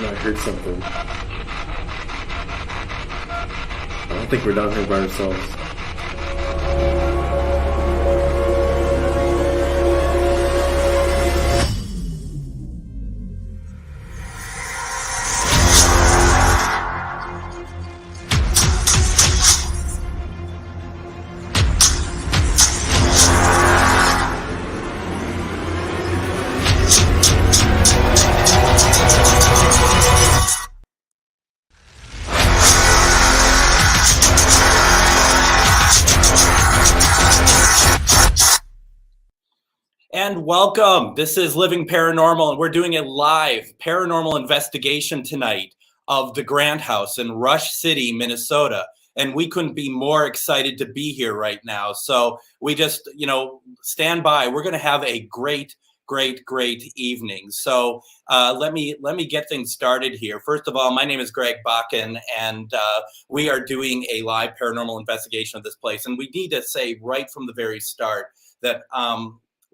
And I heard something. I don't think we're down here by ourselves. And welcome. This is Living Paranormal, and we're doing a live paranormal investigation tonight of the Grand House in Rush City, Minnesota. And we couldn't be more excited to be here right now. So we just, stand by. We're going to have a great evening. So let me get things started here. First of all, my name is Greg Bakun, and we are doing a live paranormal investigation of this place. And we need to say right from the very start that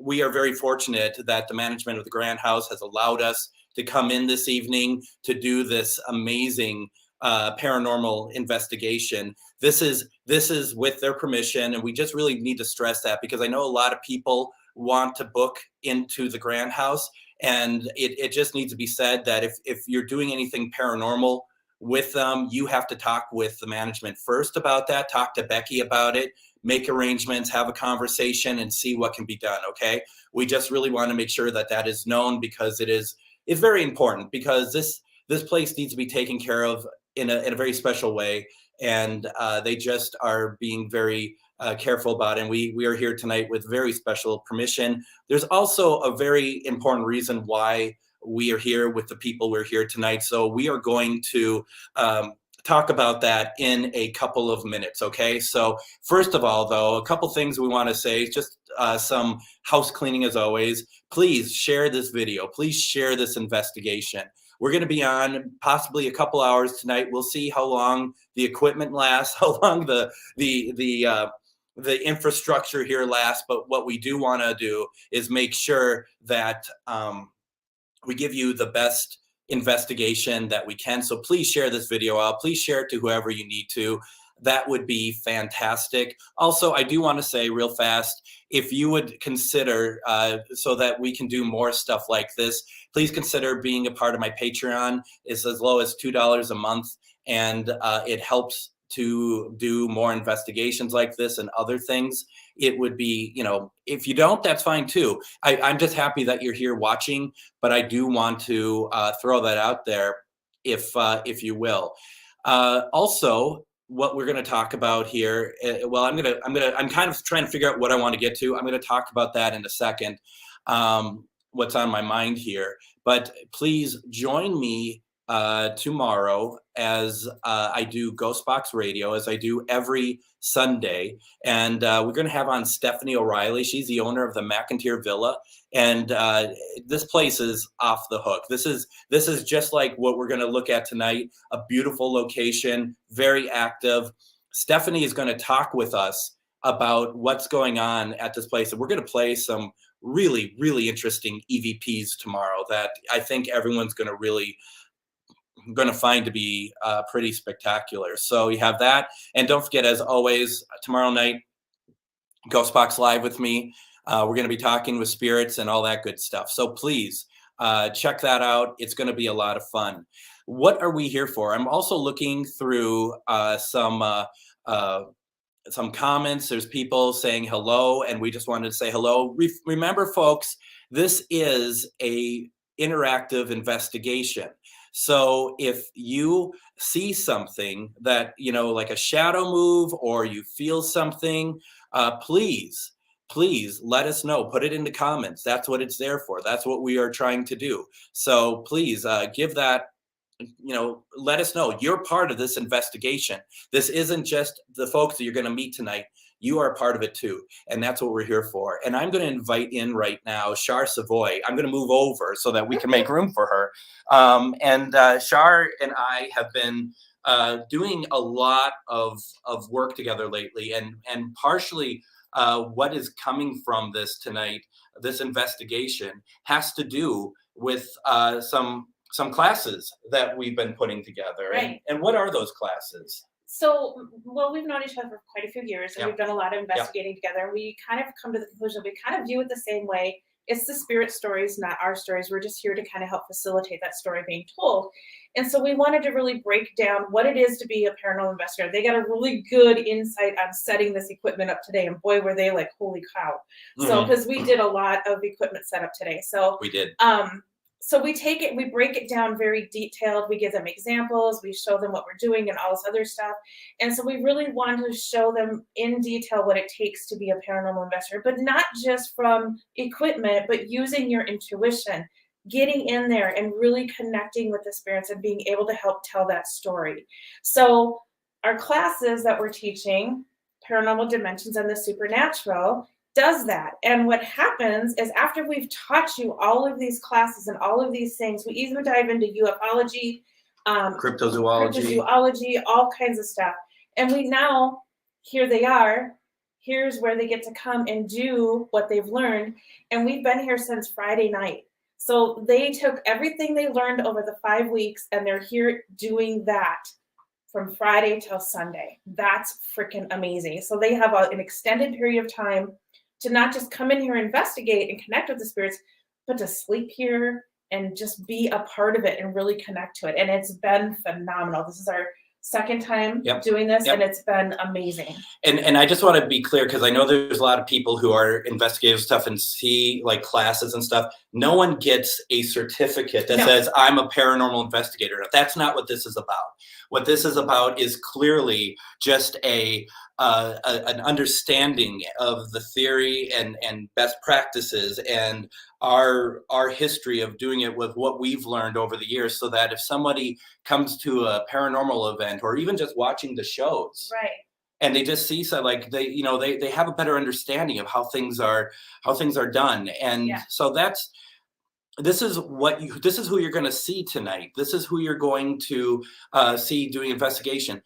we are very fortunate that the management of the Grand House has allowed us to come in this evening to do this amazing paranormal investigation. This is with their permission, and we just really need to stress that because I know a lot of people want to book into the Grand House, and it just needs to be said that if you're doing anything paranormal with them, you have to talk with the management first about that, talk to Becky about it, make arrangements, have a conversation, and see what can be done. Okay. We just really want to make sure that that is known because it's very important because this place needs to be taken care of in a very special way. And they just are being very careful about it. And we are here tonight with very special permission. There's also a very important reason why we are here with the people we're here tonight. So we are going to talk about that in a couple of minutes. Okay. So first of all, though, a couple things we want to say, just some house cleaning as always. Please share this video. Please share this investigation. We're going to be on possibly a couple hours tonight. We'll see how long the equipment lasts, how long the infrastructure here lasts. But what we do want to do is make sure that we give you the best investigation that we can. So please share this video out. Please share it to whoever you need to. That would be fantastic. Also, I do want to say real fast, if you would consider, so that we can do more stuff like this, please consider being a part of my Patreon. It's as low as $2 a month, and it helps to do more investigations like this and other things. It would be, if you don't, that's fine too. I'm just happy that you're here watching, but I do want to throw that out there if you will. Also, what we're going to talk about here, I'm kind of trying to figure out what I want to get to. I'm going to talk about that in a second, what's on my mind here. But please join me tomorrow as I do Ghost Box Radio, as I do every Sunday. And we're going to have on Stephanie O'Reilly. She's the owner of the McIntyre Villa. And this place is off the hook. This is just like what we're going to look at tonight. A beautiful location, very active. Stephanie is going to talk with us about what's going on at this place. And we're going to play some really, really interesting EVPs tomorrow that I think everyone's going to find to be pretty spectacular. So you have that. And don't forget, as always, tomorrow night, Ghost Box Live with me. We're going to be talking with spirits and all that good stuff. So please check that out. It's going to be a lot of fun. What are we here for? I'm also looking through some comments. There's people saying hello, and we just wanted to say hello. Remember, folks, this is a interactive investigation. So if you see something that, like a shadow move, or you feel something, please let us know. Put it in the comments. That's what it's there for. That's what we are trying to do. So please give that, let us know. You're part of this investigation. This isn't just the folks that you're going to meet tonight. You are a part of it too. And that's what we're here for. And I'm going to invite in right now, Char Savoie. I'm going to move over so that we can make room for her. Char and I have been doing a lot of work together lately, and partially what is coming from this tonight, this investigation, has to do with some some classes that we've been putting together. Right. And what are those classes? So, well, we've known each other for quite a few years, and Yep. we've done a lot of investigating together. And we kind of come to the conclusion we kind of view it the same way. It's the spirit stories, not our stories. We're just here to kind of help facilitate that story being told. And so we wanted to really break down what it is to be a paranormal investigator. They got a really good insight on setting this equipment up today. And boy, were they like, holy cow. So, because we did a lot of equipment setup today. So We did. So we take it, we break it down very detailed. We give them examples, we show them what we're doing and all this other stuff. And so we really want to show them in detail what it takes to be a paranormal investigator, but not just from equipment, but using your intuition, getting in there and really connecting with the spirits and being able to help tell that story. So our classes that we're teaching, Paranormal Dimensions and the Supernatural, does that. And what happens is after we've taught you all of these classes and all of these things, we even dive into ufology, cryptozoology, all kinds of stuff. And we now, here they are, here's where they get to come and do what they've learned. And we've been here since Friday night. So they took everything they learned over the 5 weeks and they're here doing that from Friday till Sunday. That's freaking amazing. So they have an extended period of time to not just come in here, investigate and connect with the spirits, but to sleep here and just be a part of it and really connect to it. And it's been phenomenal. This is our second time doing this, and it's been amazing. And I just want to be clear, because I know there's a lot of people who are investigative stuff and see like classes and stuff. No one gets a certificate that says I'm a paranormal investigator. That's not what this is about. What this is about is clearly just an understanding of the theory and best practices and our history of doing it with what we've learned over the years, so that if somebody comes to a paranormal event or even just watching the shows, right, and they just see so like they have a better understanding of how things are done. And so this is who you're going to see tonight. This is who you're going to see doing investigation.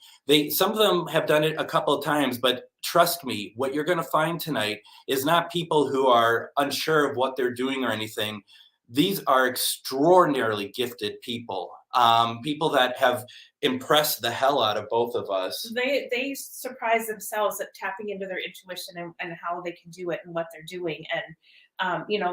Some of them have done it a couple of times, but trust me, what you're going to find tonight is not people who are unsure of what they're doing or anything. These are extraordinarily gifted people, people that have impressed the hell out of both of us. They surprise themselves at tapping into their intuition and how they can do it and what they're doing. And,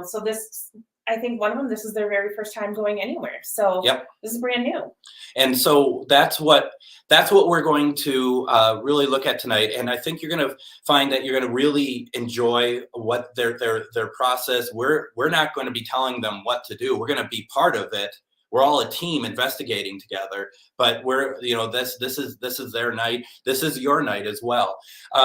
so this, I think one of them, this is their very first time going anywhere. So this is brand new. And so that's what we're going to really look at tonight. And I think you're going to find that you're going to really enjoy what their process. We're not going to be telling them what to do. We're going to be part of it. We're all a team investigating together, but this is their night. This is your night as well.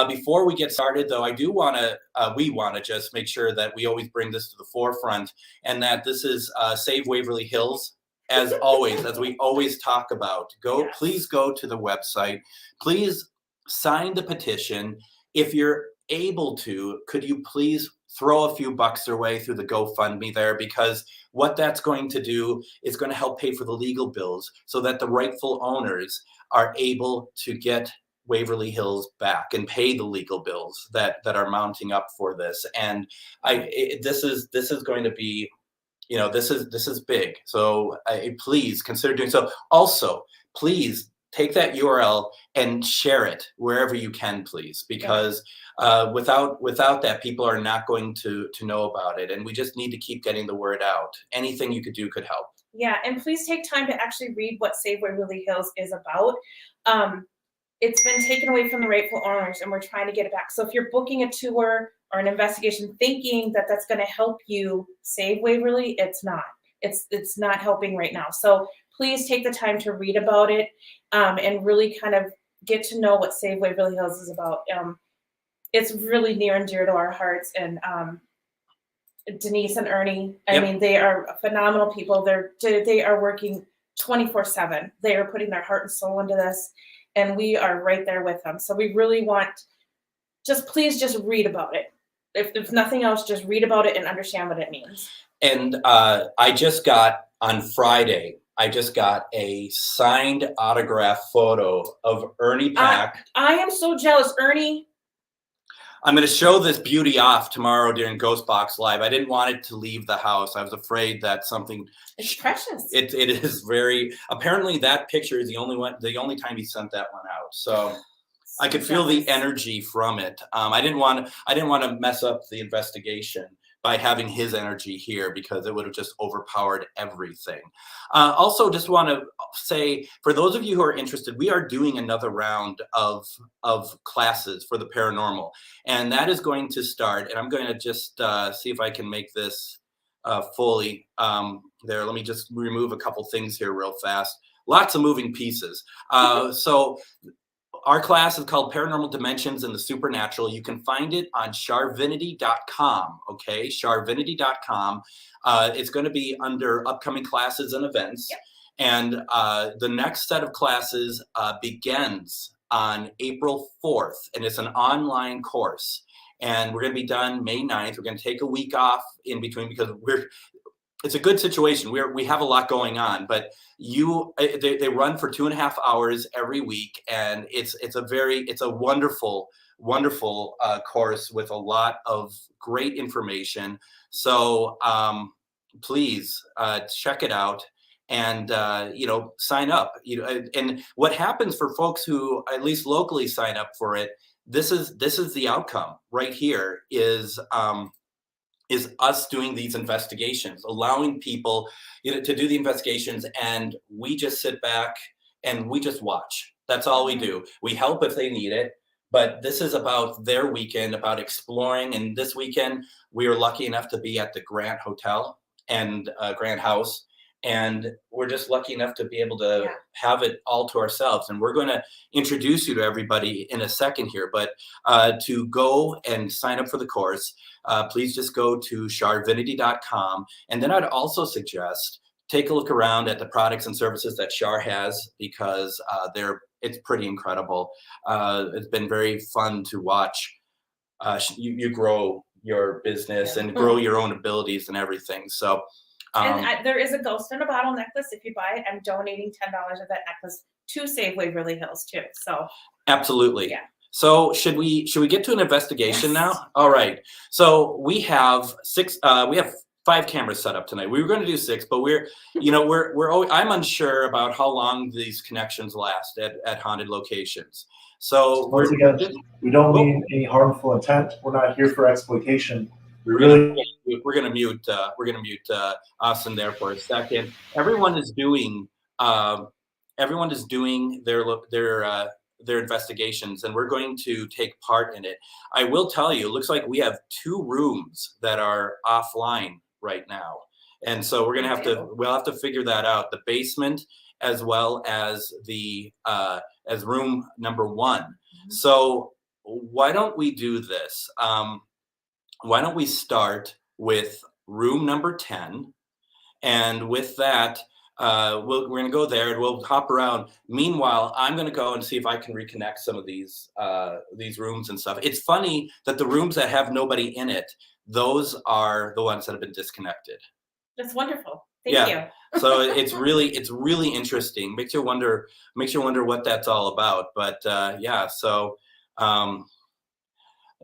Before we get started, though, we want to just make sure that we always bring this to the forefront, and that this is Save Waverly Hills, as always, as we always talk about. Please go to the website. Please sign the petition. If you're able to, could you please throw a few bucks their way through the GoFundMe there, because what that's going to do is going to help pay for the legal bills so that the rightful owners are able to get Waverly Hills back and pay the legal bills that are mounting up for this. And this is going to be, this is big. So please consider doing so. Also, please take that URL and share it wherever you can, please, because without that, people are not going to know about it. And we just need to keep getting the word out. Anything you could do could help. Yeah, and please take time to actually read what Save Waverly Hills is about. It's been taken away from the rightful owners, and we're trying to get it back. So if you're booking a tour or an investigation thinking that that's going to help you save Waverly, it's not. It's not helping right now. So please take the time to read about it and really kind of get to know what Save Waverly Hills is about. It's really near and dear to our hearts. And Denise and Ernie, I mean, they are phenomenal people. They are working 24/7. They are putting their heart and soul into this, and we are right there with them. So we really want, please just read about it. If nothing else, just read about it and understand what it means. And on Friday, I just got a signed autograph photo of Ernie Pack. I am so jealous, Ernie. I'm going to show this beauty off tomorrow during Ghost Box Live. I didn't want it to leave the house. I was afraid that something. It's precious. It is very. Apparently, that picture is the only time he sent that one out. So I could feel the energy from it. I didn't want to mess up the investigation by having his energy here because it would have just overpowered everything. Also, just want to say, for those of you who are interested, we are doing another round of classes for the paranormal, and that is going to start. And I'm going to just see if I can make this fully there. Let me just remove a couple things here real fast. Lots of moving pieces. So our class is called Paranormal Dimensions and the Supernatural. You can find it on charvinity.com, okay? charvinity.com. It's going to be under upcoming classes and events. Yep. And the next set of classes begins on April 4th, and it's an online course. And we're going to be done May 9th. We're going to take a week off in between because it's a good situation. We have a lot going on, but they run for 2.5 hours every week, and it's a wonderful course with a lot of great information. So please check it out and sign up. And what happens for folks who at least locally sign up for it, this is the outcome right here is us doing these investigations, allowing people to do the investigations, and we just sit back and we just watch. That's all we do. We help if they need it, but this is about their weekend, about exploring. And this weekend, we were lucky enough to be at the Grant Hotel and Grant House, and we're just lucky enough to be able to have it all to ourselves. And we're going to introduce you to everybody in a second here, but to go and sign up for the course, please just go to charvinity.com. And then I'd also suggest take a look around at the products and services that Char has, because it's pretty incredible. It's been very fun to watch you grow your business and grow your own abilities and everything. So and there is a ghost in a bottle necklace. If you buy it, I'm donating $10 of that necklace to Savoie Really Hills too. So absolutely. Yeah. So should we get to an investigation now? All right. So we have 5 cameras set up tonight. We were going to do 6, but we're always, I'm unsure about how long these connections last at haunted locations. So once again, we don't mean any harmful intent. We're not here for exploitation. We're going to mute Austin there for a second. Everyone is doing their investigations, and we're going to take part in it. I will tell you, it looks like we have 2 rooms that are offline right now, and so we'll have to figure that out. The basement as well as the as room number 1. Mm-hmm. So why don't we do this? Why don't we start with room number 10? And with that, we're going to go there and we'll hop around. Meanwhile, I'm going to go and see if I can reconnect some of these rooms and stuff. It's funny that the rooms that have nobody in it, those are the ones that have been disconnected. That's wonderful. Thank you. So it's really interesting. Makes you wonder what that's all about. But so.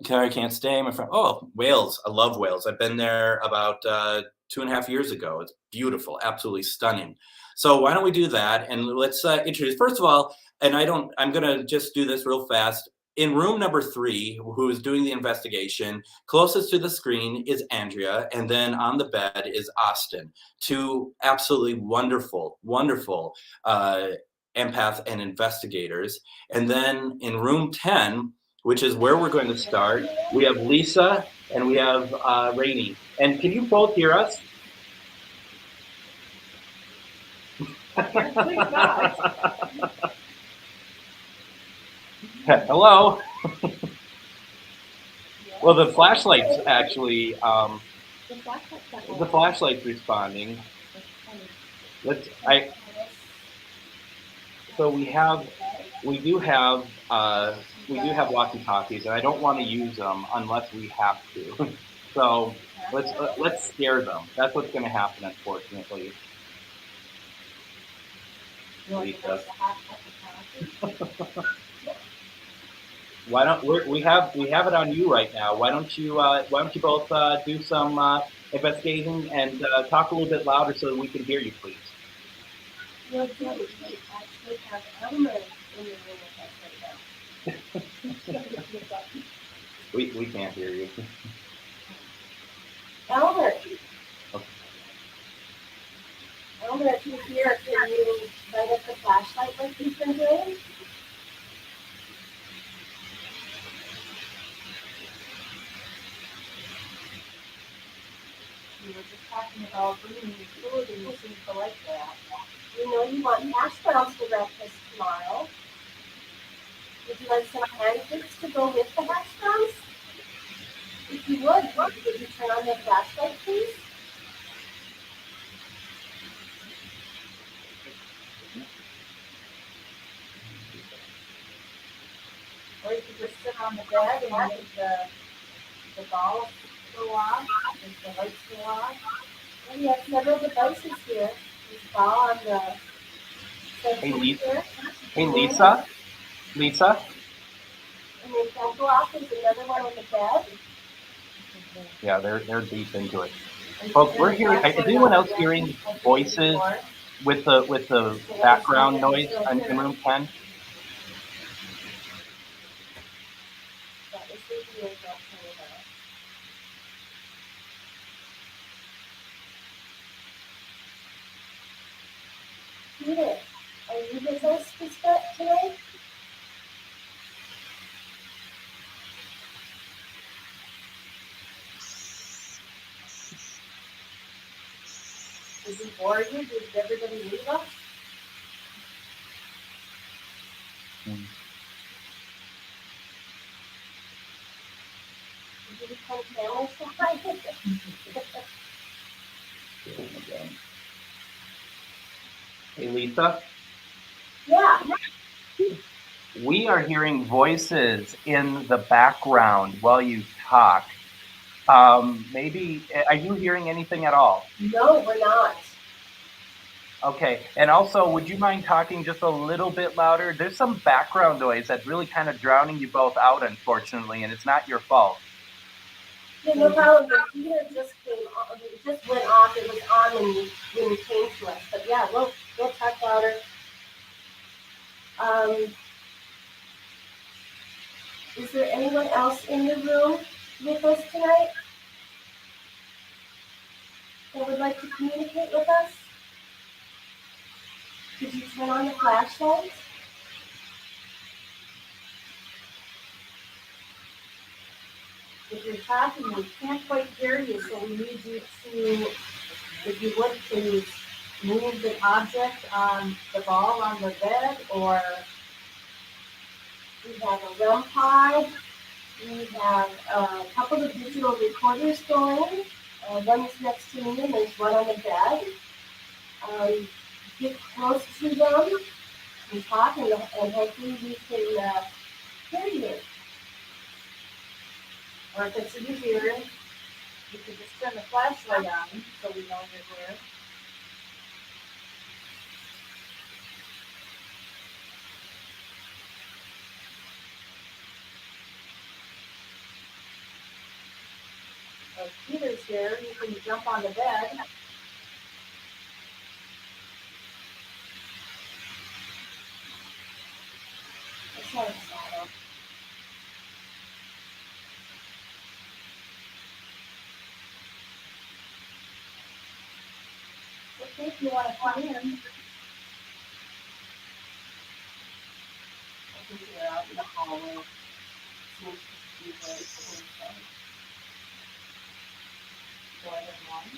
I can't stay. My friend. Oh, Wales. I love Wales. I've been there about 2.5 years ago. It's beautiful, absolutely stunning. So why don't we do that? And let's introduce. First of all, I'm gonna just do this real fast. In room number 3, who is doing the investigation, closest to the screen is Andrea, and then on the bed is Austin. 2 absolutely wonderful empath and investigators. And then in room 10, which is where we're going to start, we have Lisa and we have Rainey. And can you both hear us? Hello. Well, the flashlight's actually the flashlight's responding. So we do have walkie-talkies, and I don't want to use them unless we have to. So let's scare them. That's what's going to happen, unfortunately. Why don't we have it on you right now? Why don't you both do some investigating and talk a little bit louder so that we can hear you, please? Well, do we actually have Elmer in the room with us right now? We can't hear you. Elmer, Okay. Elmer, if you're here, can you light up the flashlight like you've been doing? We were just talking about bringing you food and you seem to like that. You know you want hash browns for breakfast tomorrow. Would you like some pancakes to go with the hash browns? If you would you turn on the flashlight, please? Or you could just sit on the bed and make the balls go off, and the lights go off. And we have several devices here. There's a ball on the Hey, center here. Hey, Lisa. Lisa. And then down go off, there's another one on the bed. Yeah, they're deep into it. Folks, we're hearing. Is anyone else hearing voices with the background noise in room 10? That was the ears up to the Peter, are you with us today? Did we bore you? Did everybody leave us? Did you become family Hey, Lisa. Yeah. We are hearing voices in the background while you talk. Maybe, are you hearing anything at all? No, we're not. Okay, and also, would you mind talking just a little bit louder? There's some background noise that's really kind of drowning you both out, unfortunately, and it's not your fault. Yeah, no problem. The heater just came on. It just went off. It was on when you came to us. But yeah, we'll talk louder. Is there anyone else in the room with us tonight that would like to communicate with us? Could you turn on the flashlight? If you're talking, we can't quite hear you, so we need you to, if you would, please move the object on the ball on the bed, or we have a REM pod. We have a couple of digital recorders going. One's next to me and there's one on the bed. Get close to them and talk, and hopefully we can hear you. Or if it's easier, you could just turn the flashlight on so we know you're there. If Peter's here, you can jump on the bed. That's not a shadow. Okay, if you want to come in. I think you're out in the hallway. Seems to be very close. More than one.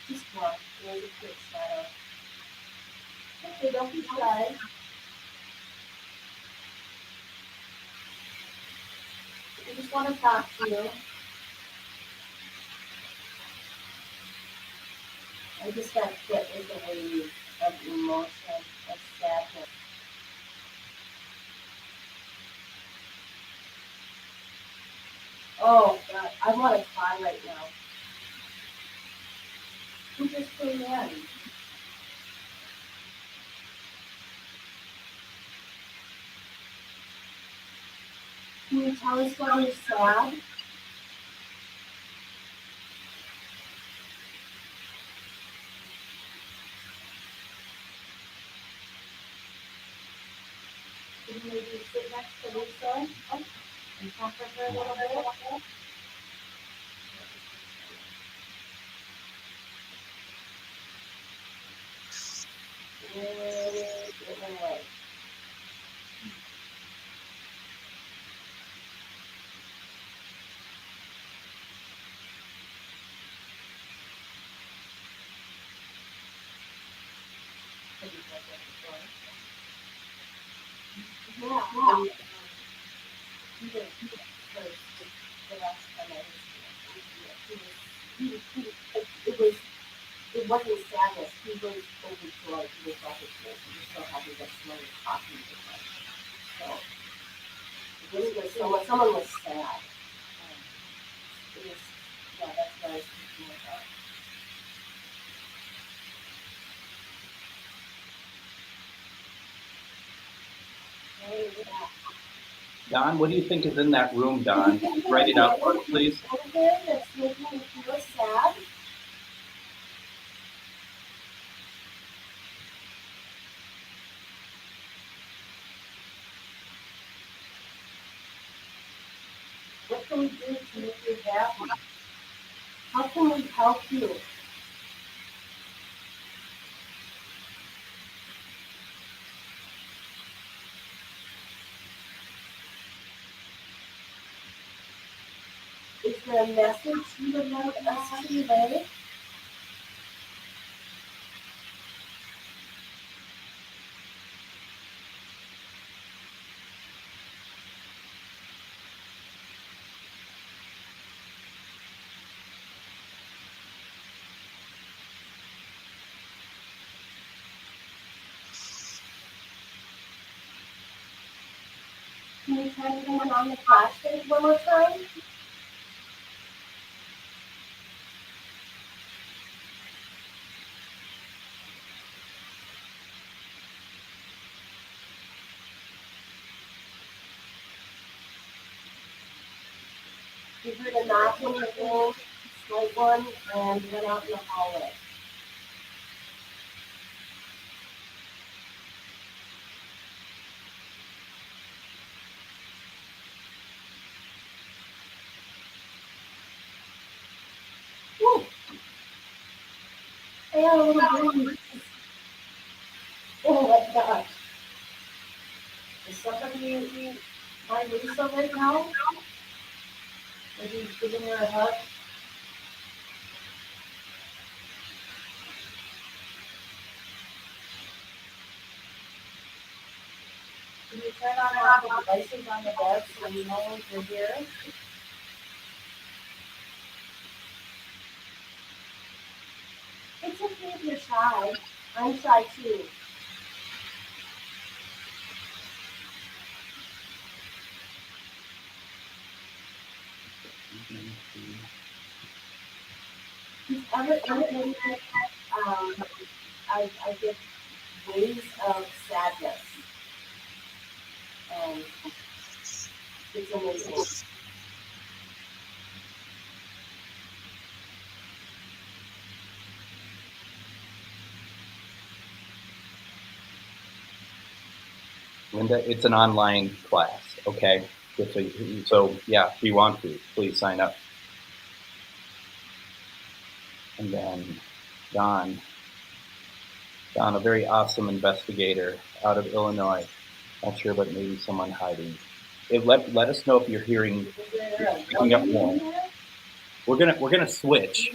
Just one. There's a quick shadow. Okay, don't be shy. I just want to talk to you. I just got hit with a wave of emotion, of sadness. Oh, God, I want to cry right now. Who just came in? Who you tell us what you're sad? Can you maybe sit next to Lisa and talk to her a little bit? Good. Yeah. He did first, the last time I was here. It wasn't sadness. He was overjoyed. He was like, he was so happy that someone was talking to him. So it was someone was sad. It was, yeah, that's what I was thinking about. Don, what do you think is in that room, Don? Write it out for us, please. That's making me feel sad. What can we do to make you happy? How can we help you? Is there a message you would like us to relay? Can you try to turn on the flashlight one more time? You heard a knock on the door, slight one, and went out in the hallway. Woo. I got a little breeze. Oh my gosh. Is somebody find Lisa right now? Maybe giving her a hug? Can you turn on all the devices on the bed so we know you're here? It's okay if you're shy. I'm shy too. Who's ever indicated I get waves of sadness. And it's amazing. Linda, it's an online class, okay? So yeah, if you want to, please sign up. And then Don, a very awesome investigator out of Illinois. Not sure, but maybe someone hiding. Let us know if you're picking up more. We're gonna switch.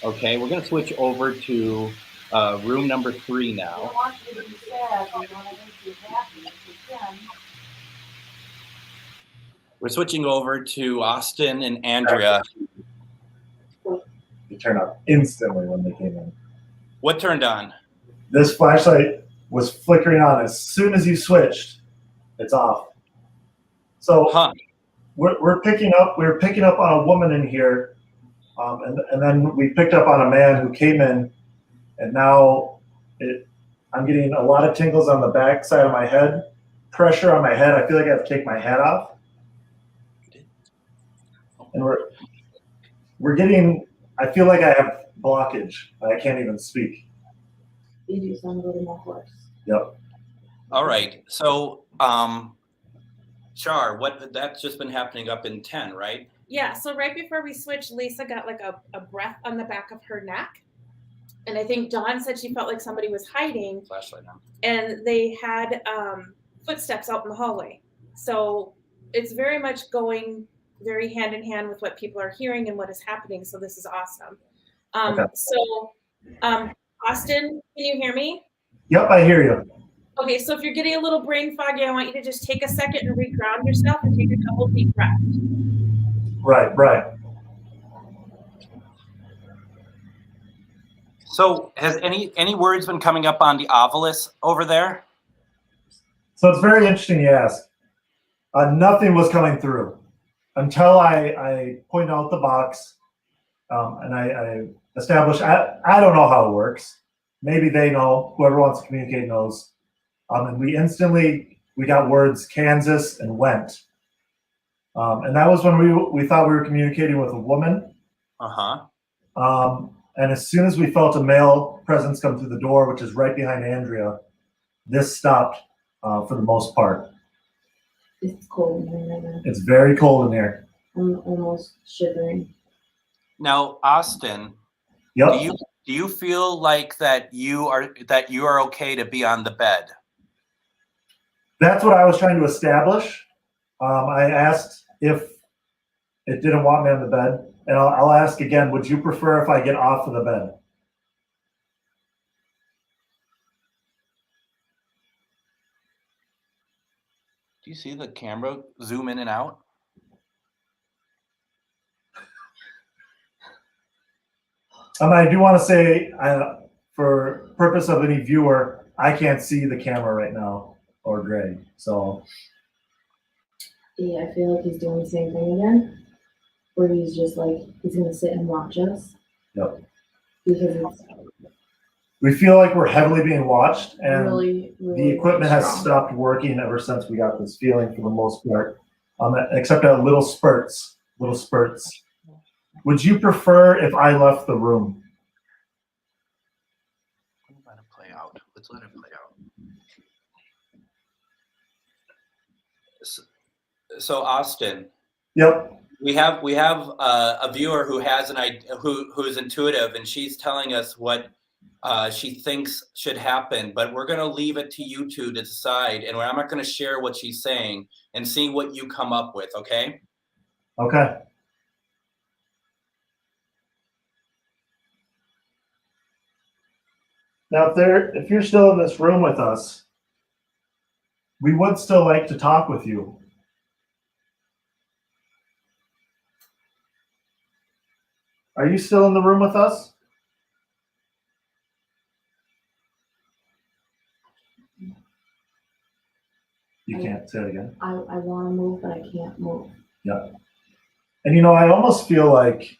Okay, we're gonna switch over to room number 3 now. We're switching over to Austin and Andrea. They turned on instantly when they came in. What turned on? This flashlight was flickering on as soon as you switched. It's off. So we're picking up. We were picking up on a woman in here, and then we picked up on a man who came in, and now I'm getting a lot of tingles on the back side of my head, pressure on my head. I feel like I have to take my hat off. And we're getting. I feel like I have blockage. I can't even speak. You do sound a little more hoarse. Yep. All right. So, Char, that's just been happening up in 10, right? Yeah. So right before we switched, Lisa got like a breath on the back of her neck. And I think Dawn said she felt like somebody was hiding. Flashlight on. And they had footsteps out in the hallway. So it's very much going very hand in hand with what people are hearing and what is happening. So this is awesome. Okay. So Austin, can you hear me? Yep, I hear you. Okay, so if you're getting a little brain foggy, I want you to just take a second and reground yourself and take a couple deep breaths. Right. So has any words been coming up on the ovilus over there? So it's very interesting you ask. Nothing was coming through until I pointed out the box, and I established. I don't know how it works. Maybe they know. Whoever wants to communicate knows. And we got words Kansas and went, and that was when we thought we were communicating with a woman. And as soon as we felt a male presence come through the door, which is right behind Andrea, this stopped for the most part. It's cold in here right now. It's very cold in here. I'm almost shivering. Now, Austin, Yep. do you feel like that you are okay to be on the bed? That's what I was trying to establish. I asked if it didn't want me on the bed, and I'll ask again. Would you prefer if I get off of the bed? Do you see the camera zoom in and out? I do want to say, for purpose of any viewer, I can't see the camera right now or Greg. So Yeah, I feel like he's doing the same thing again, where he's just like he's gonna sit and watch us. Yep. Because we feel like we're heavily being watched, it's and really the equipment has strong. stopped working ever since we got this feeling, for the most part, except at little spurts. Would you prefer if I left the room? Let it play out. Let's let it play out. So Austin. Yep. We have a viewer who has an idea, who is intuitive, and she's telling us what she thinks should happen. But we're going to leave it to you two to decide, and I'm not going to share what she's saying, and see what you come up with. Okay? Okay. Now, if you're still in this room with us, we would still like to talk with you. Are you still in the room with us? You can't say it again. I want to move, but I can't move. Yeah. And I almost feel like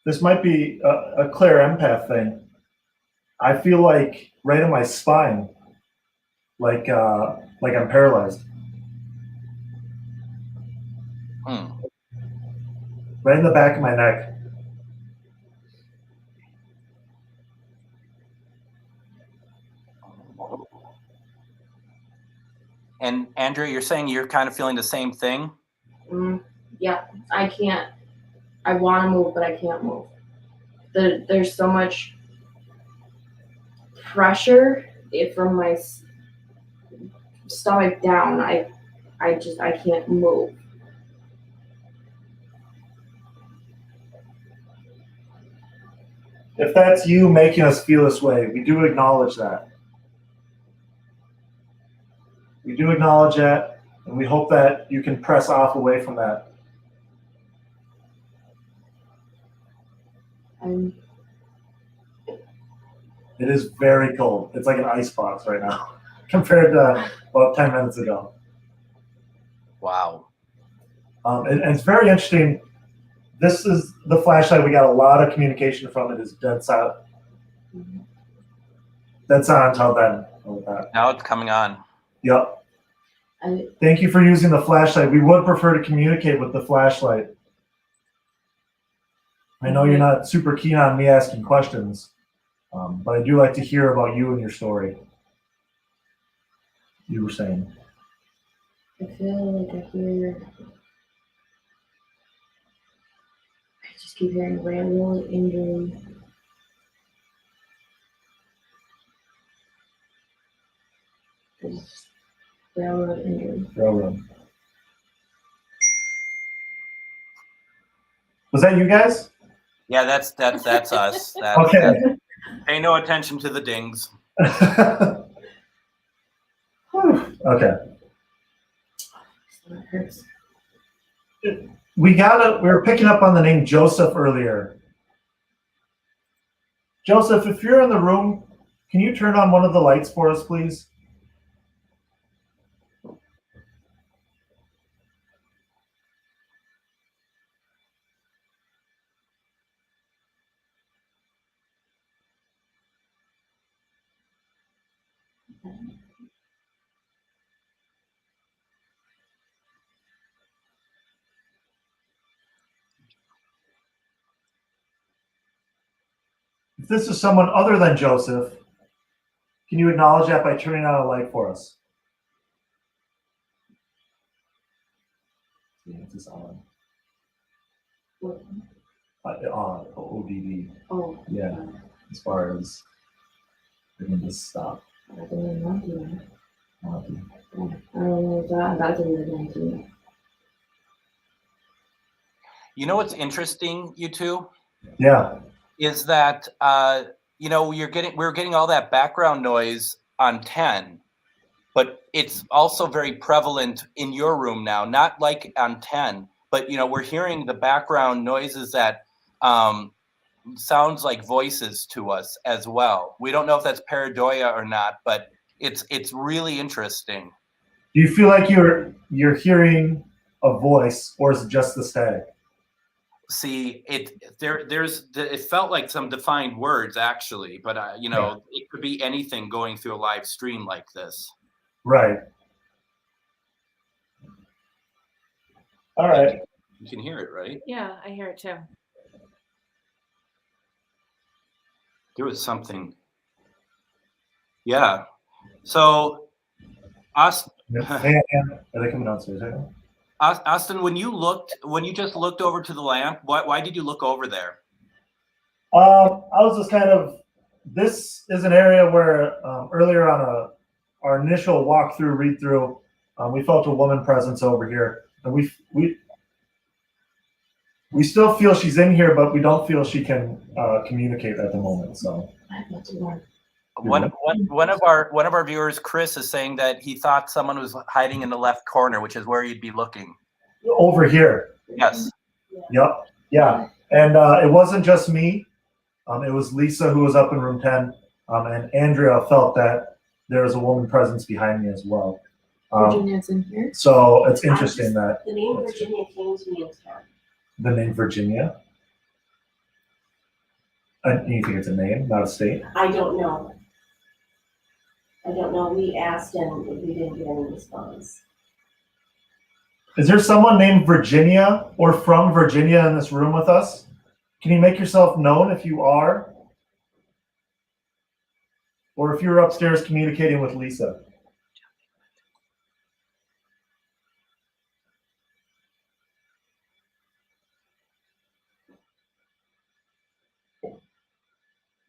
this might be a clear empath thing. I feel like right in my spine, like I'm paralyzed. Right in the back of my neck. And Andrea, you're saying you're kind of feeling the same thing? Yeah, I can't. I want to move, but I can't move. There's so much pressure from my stomach down. I can't move. If that's you making us feel this way, we do acknowledge that. We do acknowledge that, and we hope that you can press off away from that. It is very cold. It's like an icebox right now compared to about 10 minutes ago. Wow. And it's very interesting. This is the flashlight we got a lot of communication from. It is dead silent. Dead silent until then. Now it's coming on. Yep. Thank you for using the flashlight. We would prefer to communicate with the flashlight. I know you're not super keen on me asking questions, but I do like to hear about you and your story. You were saying. I feel like I just keep hearing railroad injury. Just railroad injury. Railroad. Was that you guys? Yeah, that's us. Okay. Pay no attention to the dings. Okay. That hurts. We were picking up on the name Joseph earlier. Joseph, if you're in the room, can you turn on one of the lights for us, please? If this is someone other than Joseph, can you acknowledge that by turning on a light for us? Yeah, it's on. What? ODD. Oh. Yeah, as far as I can just stop. I didn't know that. Okay. I don't know that. That didn't know. You know what's interesting, you two? Yeah. Is that we're getting all that background noise on 10, but it's also very prevalent in your room now, not like on 10, but we're hearing the background noises that sounds like voices to us as well. We don't know if that's pareidoia or not, but it's really interesting. Do you feel like you're hearing a voice, or is it just the static? See, it felt like some defined words actually, but it could be anything going through a live stream like this. Right. All right. You can hear it, right? Yeah, I hear it too. There was something. Yeah. So, Austin, Are they coming downstairs right now? Austin, when you just looked over to the lamp, why did you look over there? I was just this is an area where earlier on our initial walkthrough, read through, we felt a woman presence over here, and we still feel she's in here, but we don't feel she can communicate at the moment. So one of our viewers, Chris, is saying that he thought someone was hiding in the left corner, which is where you'd be looking. Over here. Yes. Yep. Yeah. And it wasn't just me. It was Lisa who was up in room 10, and Andrea felt that there was a woman presence behind me as well. Virginia's in here. So it's interesting that the name Virginia came to me in town. The name Virginia. You think it's a name, not a state? I don't know. We asked and we didn't get any response. Is there someone named Virginia or from Virginia in this room with us? Can you make yourself known if you are? Or if you're upstairs communicating with Lisa?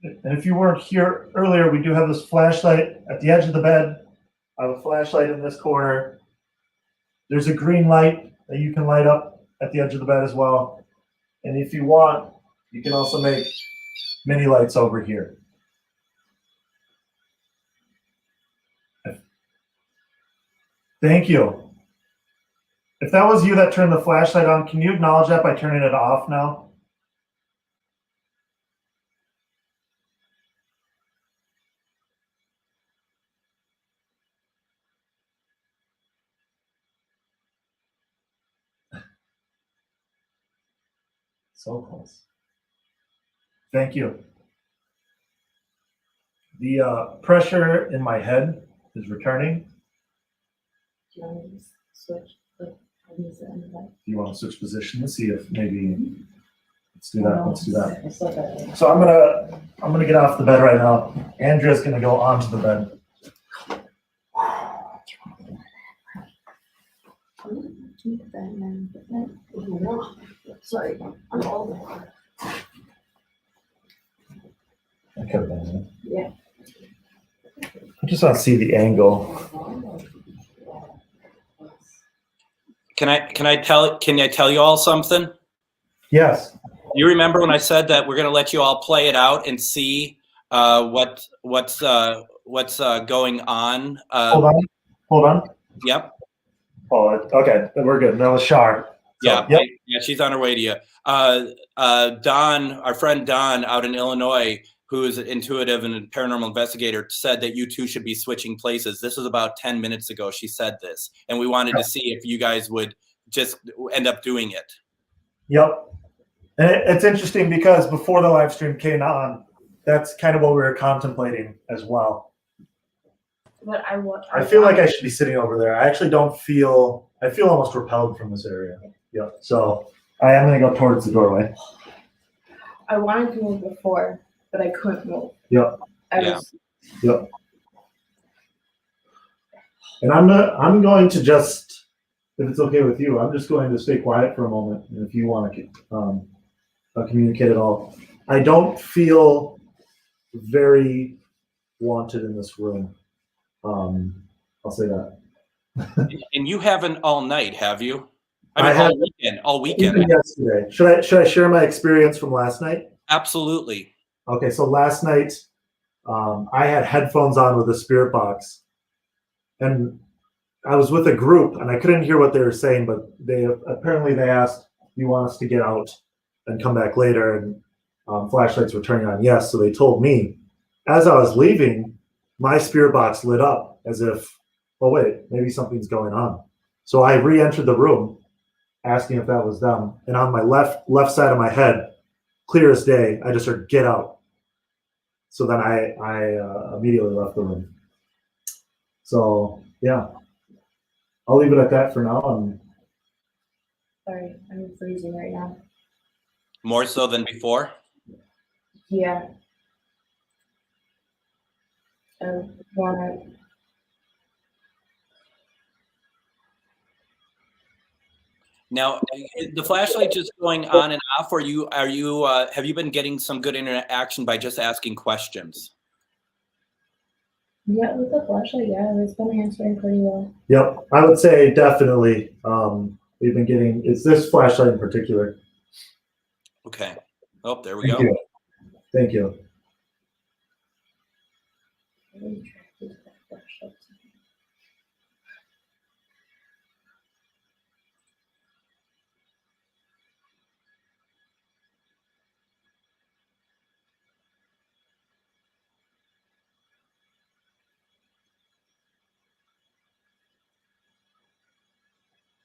And if you weren't here earlier, we do have this flashlight at the edge of the bed. I have a flashlight in this corner. There's a green light that you can light up at the edge of the bed as well. And if you want, you can also make mini lights over here. Thank you. If that was you that turned the flashlight on, can you acknowledge that by turning it off now? So close. Thank you. The pressure in my head is returning. Do you want me to switch? Like, have me sit on the bed? You want to switch position to see if maybe, let's do that, let's do that. I still got it. So I'm gonna get off the bed right now. Andrea's gonna go onto the bed. Keep that and then put that. Sorry, I'm old. I could have been there. Yeah. I just want to see the angle. Can I tell you all something? Yes. You remember when I said that we're going to let you all play it out and see what's going on? Hold on. Yep. Oh, okay. We're good. That was Char. So, Yeah. Yeah. She's on her way to you. Don, our friend Don out in Illinois, who is an intuitive and a paranormal investigator, said that you two should be switching places. This was about 10 minutes ago. She said this, and we wanted to see if you guys would just end up doing it. Yep. And it's interesting because before the live stream came on, that's kind of what we were contemplating as well. But I feel like I should be sitting over there. I actually don't feel, I feel almost repelled from this area. Yep. So I am going to go towards the doorway. I wanted to move before, but I couldn't move. Yep. Yeah. Yep. And I'm going to just, if it's okay with you, I'm just going to stay quiet for a moment. And if you want to communicate at all, I don't feel very wanted in this room. I'll say that. And you haven't all night, have you? I mean, have all weekend. even yesterday. Should I share my experience from last night? Absolutely. Okay, so last night I had headphones on with a spirit box, and I was with a group, and I couldn't hear what they were saying, but they asked, "Do you want us to get out and come back later?" And flashlights were turning on. Yes, so they told me. As I was leaving, my spirit box lit up as if, oh wait, maybe something's going on. So I re-entered the room, asking if that was them, and on my left side of my head, clear as day, I just heard "get out." So then I immediately left the room. So yeah, I'll leave it at that for now. And Sorry, I'm freezing right now. More so than before? Yeah. I wanna. Now, the flashlight just going on and off, or have you been getting some good interaction by just asking questions? Yeah, with the flashlight, yeah, it's been answering pretty well. yep, I would say definitely we've been getting, it's this flashlight in particular. Okay. Oh, there we Thank go. you. Thank you. Really attracted to that flashlight.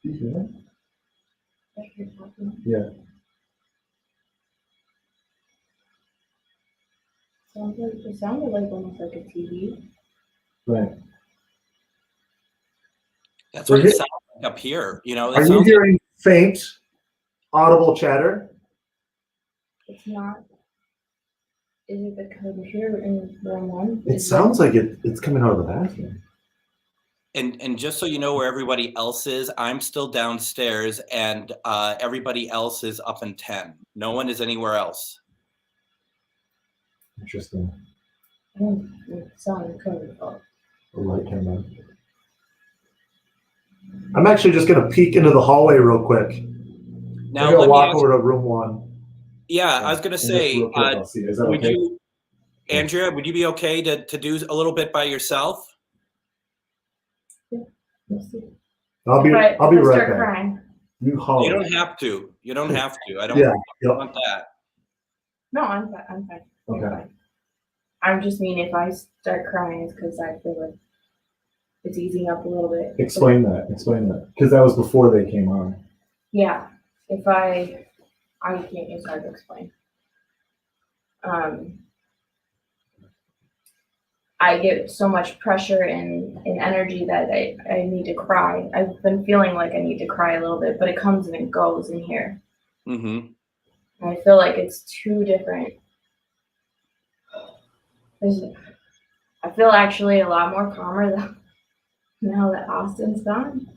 You hear that? That you're talking. Yeah. It sounded like almost like a TV. Right. That's what it sounds like up here. You know, Are you hearing faint, audible chatter? It's not. Is it the computer in room one? It sounds like it's coming out of the bathroom. And just so you know where everybody else is, I'm still downstairs, and everybody else is up in 10. No one is anywhere else. Interesting. I don't sound covered up. The light turned on. I'm actually just gonna peek into the hallway real quick. Now, I'm gonna let me walk ask, over to room one. yeah, I was going to say, I'll see. Is that would okay? you, Andrea, would you be okay to do a little bit by yourself? Let's see. I'll be right back. Crying. You holler. You don't have to. You don't have to. I don't Yeah. Yep. want that. No, I'm fine. I'm fine. You're Okay. fine. I just mean if I start crying, it's because I feel like it's easing up a little bit. Explain that. Because that was before they came on. Yeah. If I can't. It's hard to explain. I get so much pressure and energy that I need to cry. I've been feeling like I need to cry a little bit, but it comes and it goes in here. Mm-hmm. And I feel like it's two different. I feel actually a lot more calmer now that Austin's gone.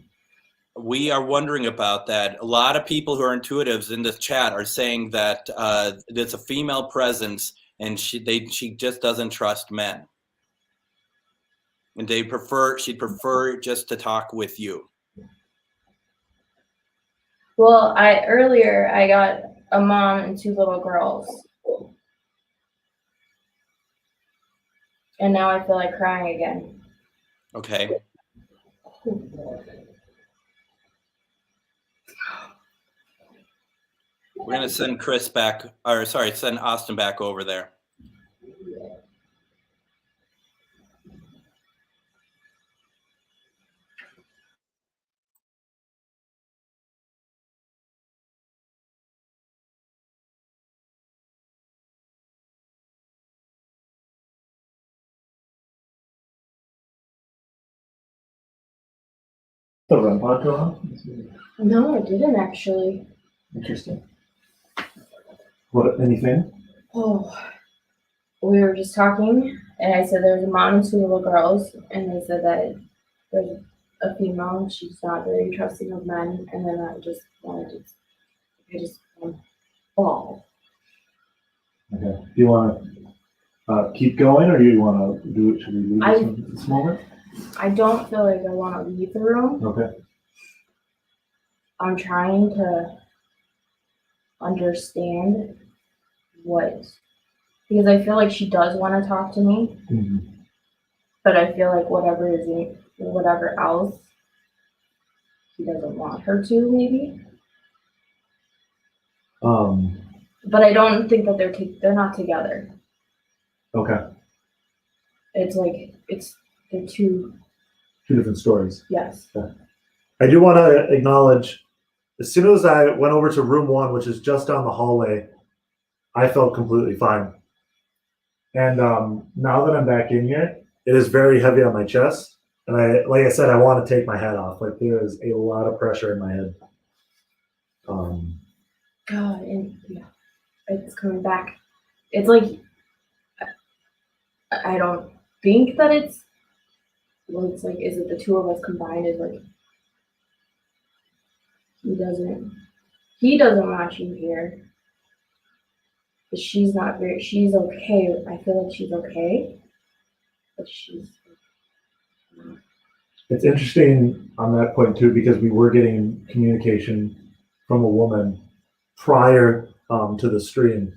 We are wondering about that. A lot of people who are intuitives in this chat are saying that it's a female presence, and she just doesn't trust men. And she'd prefer just to talk with you. Well, earlier I got a mom and 2 little girls. And now I feel like crying again. Okay. We're gonna send send Austin back over there. The REM pod go on? No, I didn't actually. Interesting. What, anything? Oh, we were just talking, and I said there's a mom and 2 little girls, and they said that there's a female, and she's not very trusting of men, and then I just want to fall. Okay. Do you want to keep going, or do you want to do it? Should we leave this moment? I don't feel like I want to leave the room. Okay. I'm trying to understand because I feel like she does want to talk to me, Mm-hmm. but I feel like whatever else he doesn't want her to, maybe. But I don't think that they're not together. Okay. It's like they're two different stories. Yes. Okay. I do want to acknowledge, as soon as I went over to room 1, which is just down the hallway, I felt completely fine. And now that I'm back in here, it is very heavy on my chest. And like I said, I want to take my hat off. Like, there is a lot of pressure in my head. God, and yeah, it's coming back. It's like I don't think that it's. Well, it's like, is it the 2 of us combined? Is like he doesn't want you here. But she's okay. I feel like she's okay, but she's not. It's interesting on that point too, because we were getting communication from a woman prior to the stream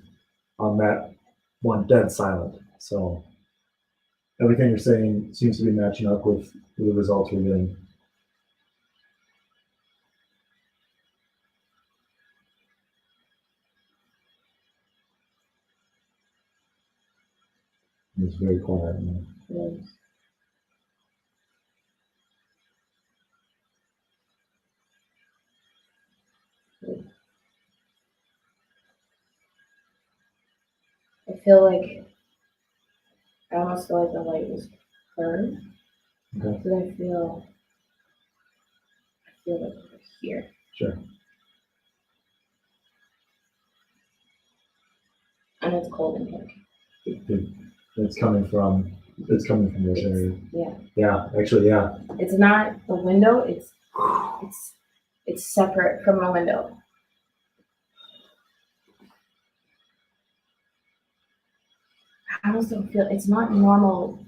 on that one dead silent. So everything you're saying seems to be matching up with the results we're getting. It's very quiet now. Yes. I almost feel like the light was burned. Okay. But I feel like we're here. Sure. And it's cold in here. It's coming from this area. Yeah. Yeah, actually, yeah. It's not the window, it's separate from the window. I also don't feel it's not normal.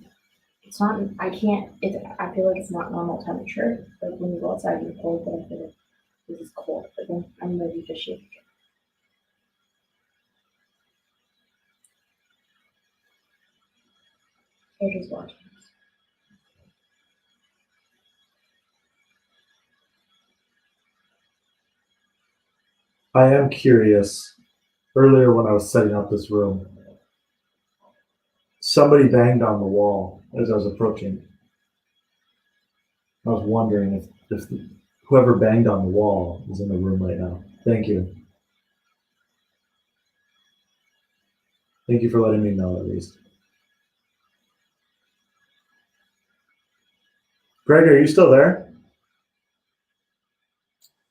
It's not. I can't. I feel like it's not normal temperature. Like when you go outside, you're cold, but I feel like this is cold. But then I'm ready to shake again. I'm just watching. I am curious. Earlier, when I was setting up this room, somebody banged on the wall as I was approaching. I was wondering if whoever banged on the wall is in the room right now. Thank you. Thank you for letting me know, at least. Greg, are you still there?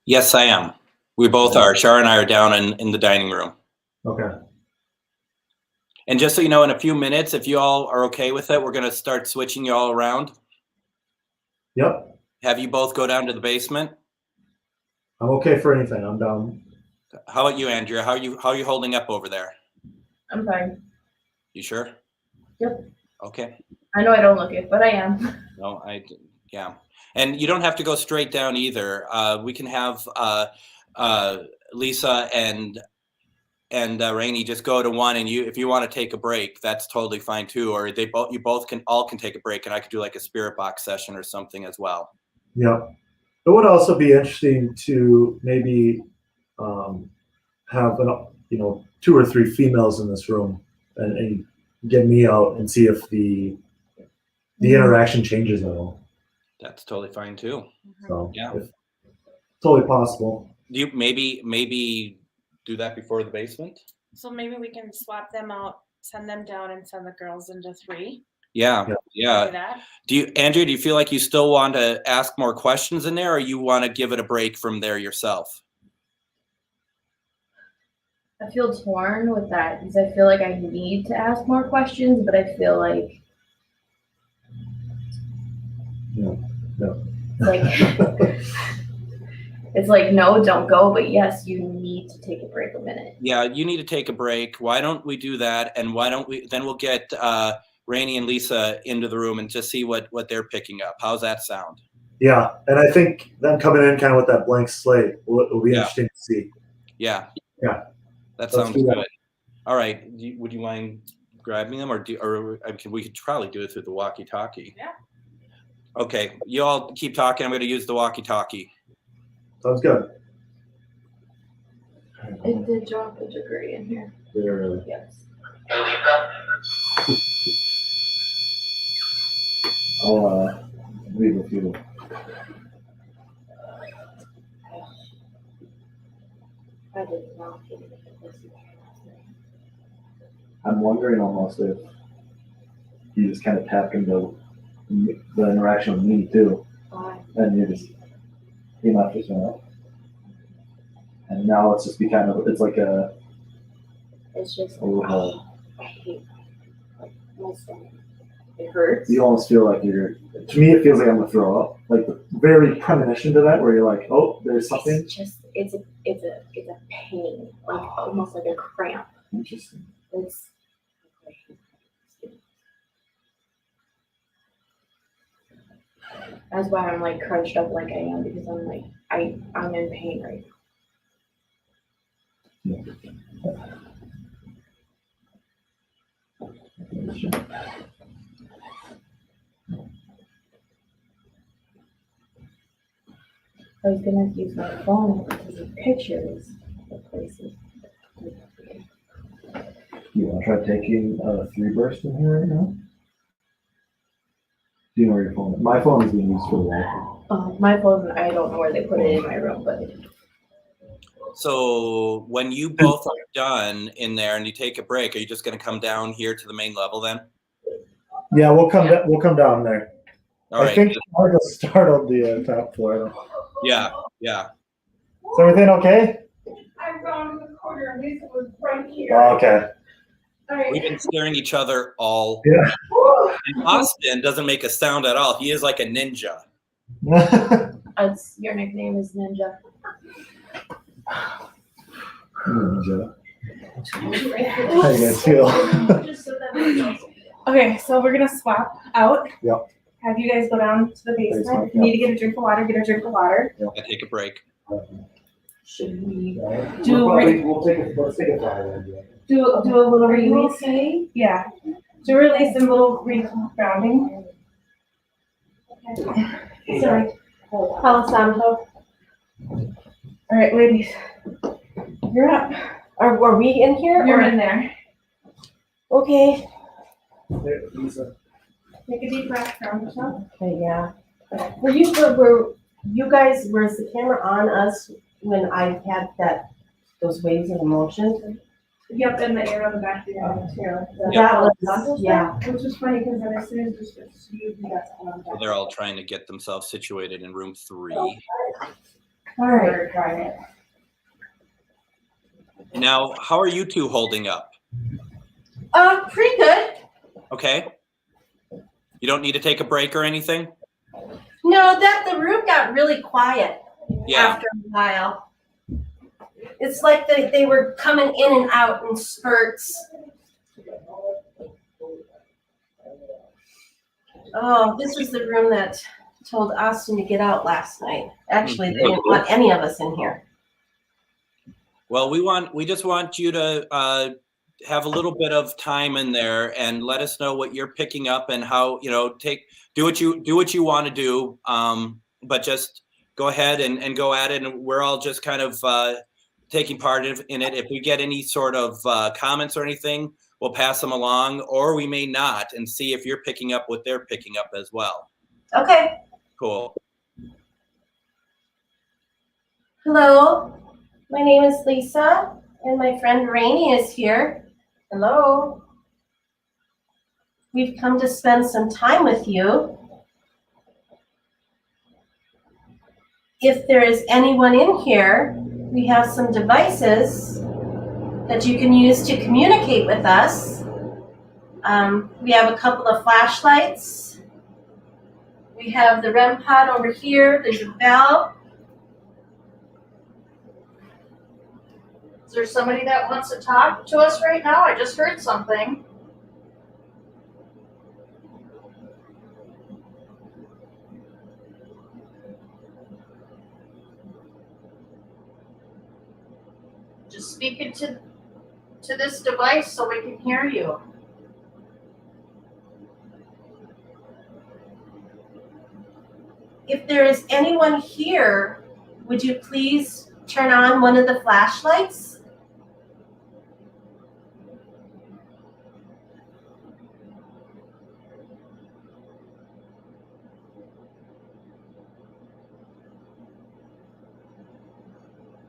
Yes, I am. We both are. Char and I are down in the dining room. Okay. And just so you know, in a few minutes, if you all are okay with it, we're going to start switching you all around. Yep. Have you both go down to the basement? I'm okay for anything. I'm down. How about you, Andrea? How are you holding up over there? I'm fine. You sure? Yep. Okay. I know I don't look it, but I am. No, yeah. And you don't have to go straight down either. We can have Lisa and Rainey just go to one, and if you want to take a break, that's totally fine too. Or you both can take a break, and I could do like a spirit box session or something as well. Yeah. It would also be interesting to maybe have 2 or 3 females in this room and get me out and see if the interaction changes at all. That's totally fine too. So yeah, totally possible. Do you maybe do that before the basement? So maybe we can swap them out, send them down, and send the girls into 3. Yeah. Do that. Andrea, do you feel like you still want to ask more questions in there, or you want to give it a break from there yourself? I feel torn with that because I feel like I need to ask more questions, but I feel like No. like it's like no, don't go, but yes, you need to take a break a minute. Yeah, you need to take a break. Why don't we do that? And then we'll get Rainey and Lisa into the room and just see what they're picking up. How's that sound? Yeah, and I think them coming in kind of with that blank slate will be interesting to see. Yeah. Yeah. That sounds good. All right. Would you mind grabbing them, we could probably do it through the walkie-talkie. Yeah. Okay, you all keep talking. I'm going to use the walkie-talkie. Sounds good. It did drop a degree in here. Yes. I'll leave a few. I did not get it. I'm wondering almost if you just kind of tap into the interaction with me too, and you left just went up, and now it's just it's like it's just little, I hate my stomach. It hurts. you almost feel like to me it feels like I'm gonna throw up, like the very premonition to that where you're like, oh, there's something. It's a pain, like almost like a cramp. Interesting. That's why I'm like crunched up like I am, because I'm like I'm in pain right now. I was gonna use my phone to take pictures of places. You want to try taking a 3 burst in here right now? Do you know where your phone is? My phone is being used for the Wi-Fi. My phone, I don't know where they put it in my room, but. So when you both are done in there and you take a break, are you just going to come down here to the main level then? Yeah, we'll come down there. All right. I think Margo startled the top floor. Yeah. Is everything okay? I'm going to the corner, and Lisa was right here. Oh, okay. All right. We've been scaring each other all. Yeah. And Austin doesn't make a sound at all. He is like a ninja. Your nickname is Ninja. Ninja. How you guys feel? Okay, so we're gonna swap out. Yep. Have you guys go down to the basement. If you need to get a drink of water, get a drink of water. I take a break. Should we Let's take a 5. Do a little Are you release? okay? Yeah. Do a release and a little grounding. Okay. Sorry. Palo Santo. All right, ladies. You're up. Are we in here? You're or? in there. Okay. Take a deep breath. Ground yourself. Okay, yeah. Were you guys, was the camera on us when I had those waves of emotion? Yep, and the air on the back of your head too. That was, Nozzles yeah. there, which was funny because then as soon as you got on So they're all trying to get themselves situated in room 3. All right. try it. Now, how are you two holding up? Pretty good. Okay. You don't need to take a break or anything? No, the room got really quiet Yeah. after a while. It's like they were coming in and out in spurts. Oh, this is the room that told Austin to get out last night. Actually, they didn't want any of us in here. Well, we just want you to have a little bit of time in there and let us know what you're picking up and how, do what you want to do. But just go ahead and go at it. And we're all just kind of taking part in it. If we get any sort of comments or anything, we'll pass them along, or we may not, and see if you're picking up what they're picking up as well. Okay. Cool. Hello, my name is Lisa, and my friend Rainey is here. Hello. We've come to spend some time with you. If there is anyone in here, we have some devices that you can use to communicate with us. We have a couple of flashlights. We have the REM pod over here. There's a bell. Is there somebody that wants to talk to us right now? I just heard something. Just speak into this device so we can hear you. If there is anyone here, would you please turn on one of the flashlights?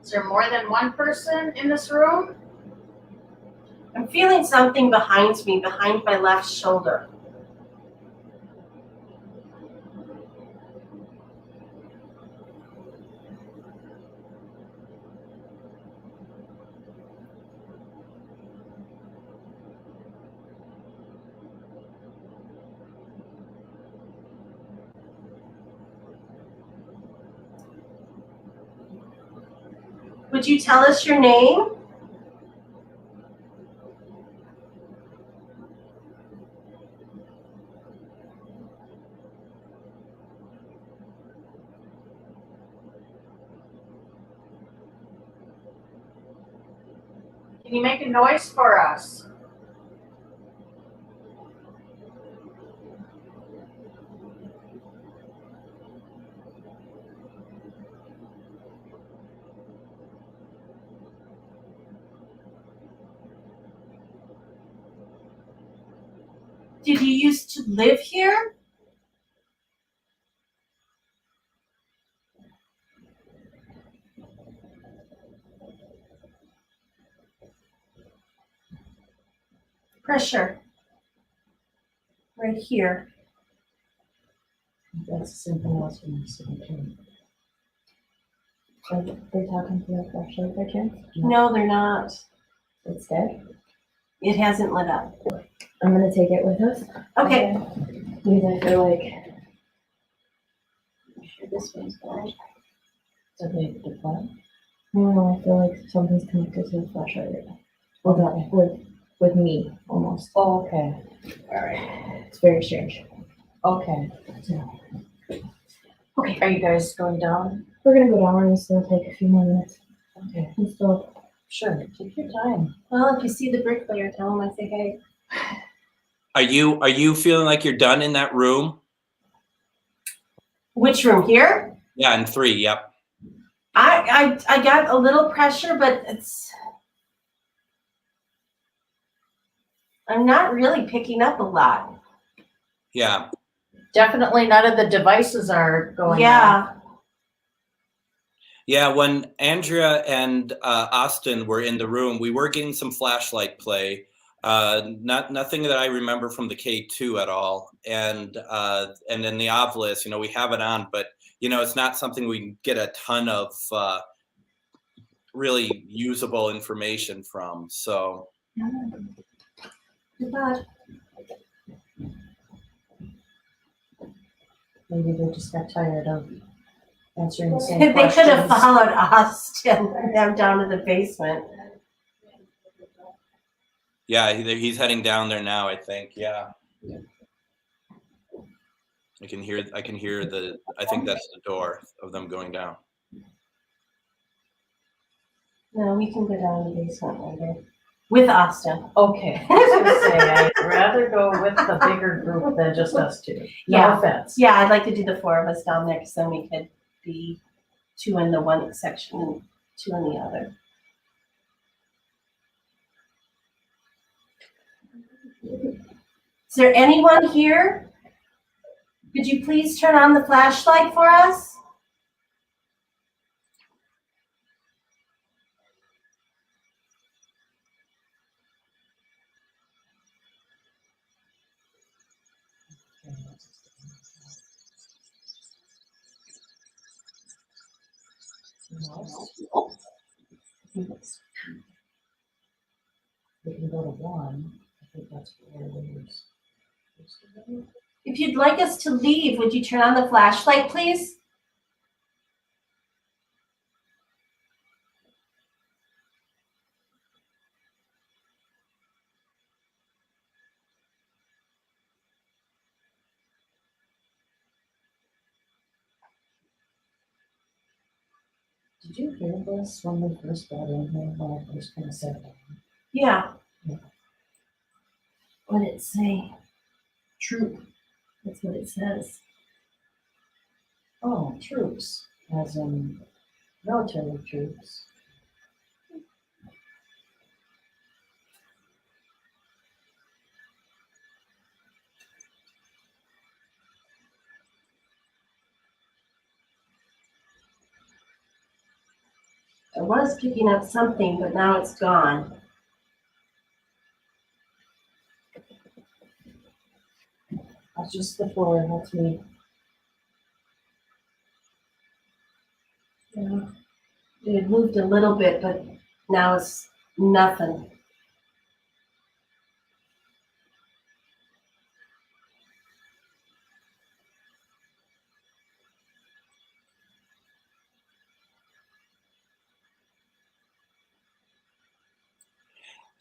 Is there more than one person in this room? I'm feeling something behind me, behind my left shoulder. Would you tell us your name? Can you make a noise for us? Did you used to live here? Pressure. Right here. That's something else from the city. Are they talking to the flashlight by chance? No, they're not. It's dead. It hasn't lit up. I'm gonna take it with us. Okay. Because I feel like I'm sure this one's gone. So they deploy? No, I feel like something's connected to the flashlight right now. With me almost. Oh, okay. All right. It's very strange. Okay. So, Okay. Are you guys going down? we're gonna go down and still take a few more minutes. Okay. And still, Sure. Take your time. Well, if you see the bricklayer, tell him I say hey. Are you feeling like you're done in that room? Which room here? Yeah, in 3. Yep. I got a little pressure, but I'm not really picking up a lot. Yeah. Definitely none of the devices are going on. Yeah. Yeah, when Andrea and Austin were in the room, we were getting some flashlight play. Nothing that I remember from the K2 at all. And then the Ovilus, we have it on, but it's not something we get a ton of really usable information from. So. Goodbye. Maybe they just got tired of answering the same They questions. could have followed Austin and them down to the basement. Yeah, he's heading down there now, I think. Yeah. I can hear I think that's the door of them going down. No, we can go down to the basement later. With Austin. Okay, I was gonna say, I'd rather go with the bigger group than just us two. No Yeah. offense. Yeah, I'd like to do the 4 of us down there because then we could be 2 in the one section and 2 in the other. Is there anyone here? Could you please turn on the flashlight for us? We can go to 1. I think that's where there's. If you'd like us to leave, would you turn on the flashlight, please? Did you hear this when we first got in here, when I first kind of sat down? Yeah. Yeah. What did it say? Troop. That's what it says. Oh, troops, as in military troops. I was picking up something, but now it's gone. That's just the 4, that's me. Yeah. It had moved a little bit, but now it's nothing.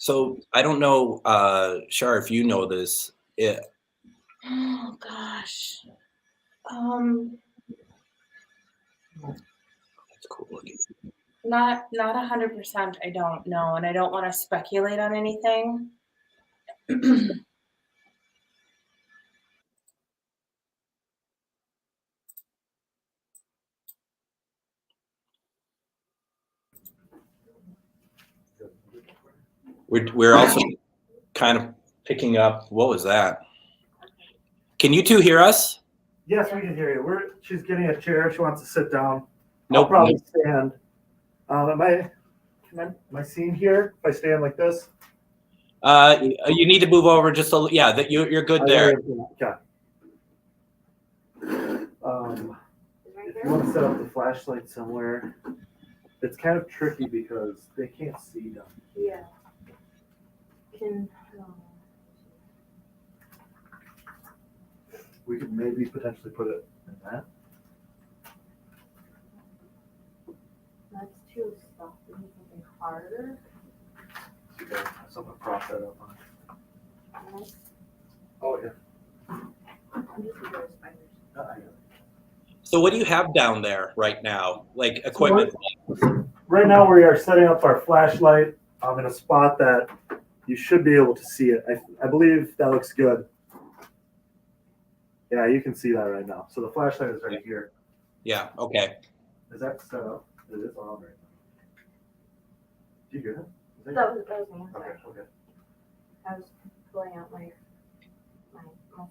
So I don't know, Char, if you know this. Oh gosh. That's cool looking. Not 100%. I don't know, and I don't want to speculate on anything. We're also kind of picking up. What was that? Can you two hear us? Yes, we can hear you. She's getting a chair. She wants to sit down. Nope. I'll probably stand. Am I seen here if I stand like this? You need to move over just a. Yeah, that you're good there. Okay. If you want to set up the flashlight somewhere, it's kind of tricky because they can't see them. Yeah. We could maybe potentially put it in that. That's too stuff. We need something harder. Okay, something to prop that up on. Oh yeah. I'm just scared of spiders. I got it. So what do you have down there right now, like equipment? Right now we are setting up our flashlight in a spot that you should be able to see it. I believe that looks good. Yeah, you can see that right now. So the flashlight is right here. Yeah. Okay. Is that set up? It is on right now. Do you hear it? That was me. I'm Okay, sorry. okay. I was pulling out my stuff.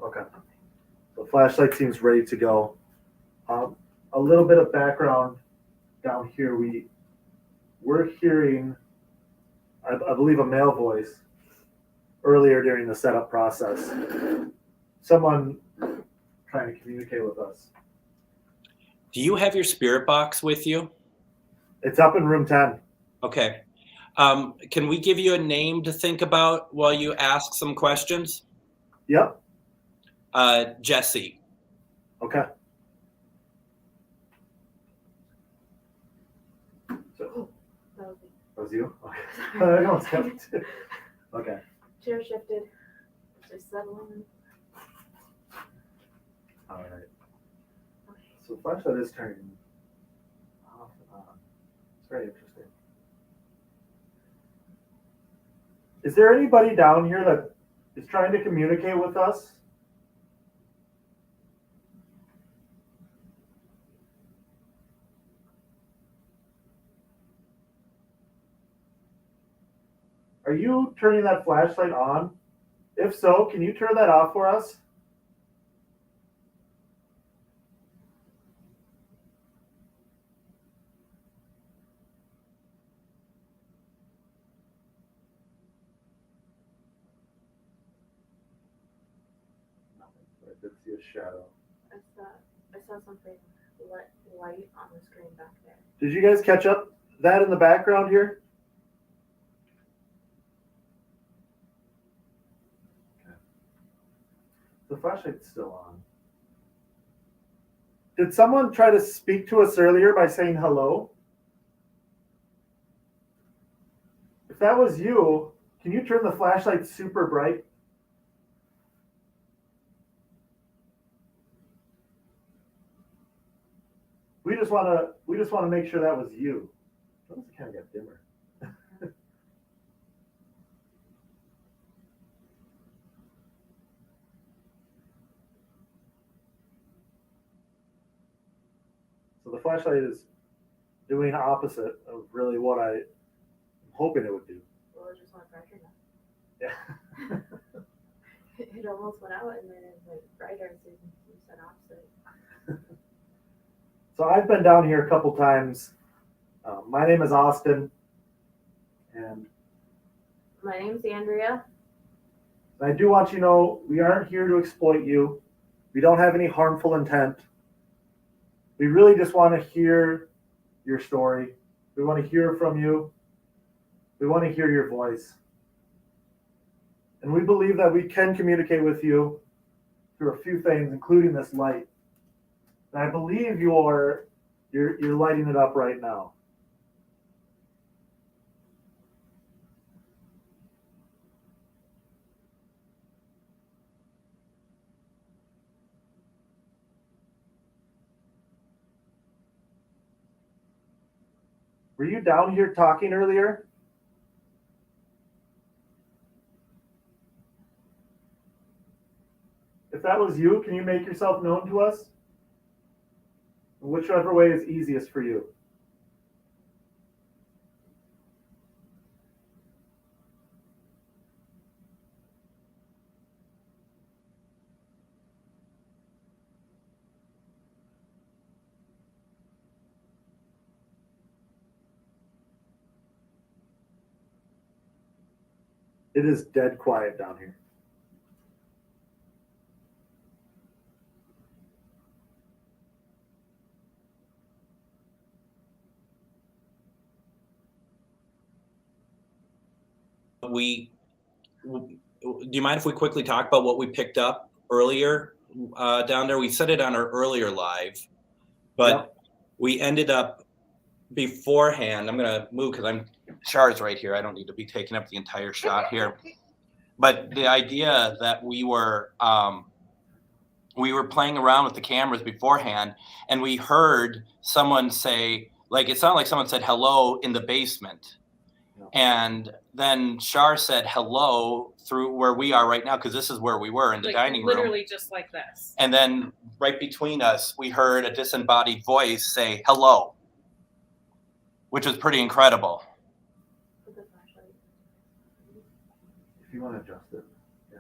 Okay. So flashlight seems ready to go. A little bit of background down here. We're hearing, I believe, a male voice earlier during the setup process. Someone trying to communicate with us. Do you have your spirit box with you? It's up in room 10. Okay. Can we give you a name to think about while you ask some questions? Yep. Jesse. Okay. So, that was you? Okay. I know it's coming too. Okay. Chair shifted. Just settling. All right. So flashlight is turning off and on. It's very interesting. Is there anybody down here that is trying to communicate with us? Are you turning that flashlight on? If so, can you turn that off for us? I did see a shadow. I saw something light on the screen back there. Did you guys catch up that in the background here? Okay. The flashlight's still on. Did someone try to speak to us earlier by saying hello? If that was you, can you turn the flashlight super bright? We just want to make sure that was you. That was kind of got dimmer. So the flashlight is doing the opposite of really what I'm hoping it would do. Well, it just went brighter now. Yeah. It almost went out and then it went brighter, so you said opposite. So I've been down here a couple times. My name is Austin, and My name's Andrea. I do want you to know we aren't here to exploit you. We don't have any harmful intent. We really just want to hear your story. We want to hear from you. We want to hear your voice. And we believe that we can communicate with you through a few things, including this light. And I believe you're lighting it up right now. Were you down here talking earlier? If that was you, can you make yourself known to us? Whichever way is easiest for you. It is dead quiet down here. Do you mind if we quickly talk about what we picked up earlier down there? We said it on our earlier live, but we ended up beforehand. I'm going to move because Char's right here. I don't need to be taking up the entire shot here. But the idea that we were playing around with the cameras beforehand, and we heard someone say, like, it sounded like someone said hello in the basement. And then Char said hello through where we are right now, because this is where we were in the dining room. Literally just like this. And then right between us, we heard a disembodied voice say hello, which was pretty incredible. If you want to adjust it. Yeah.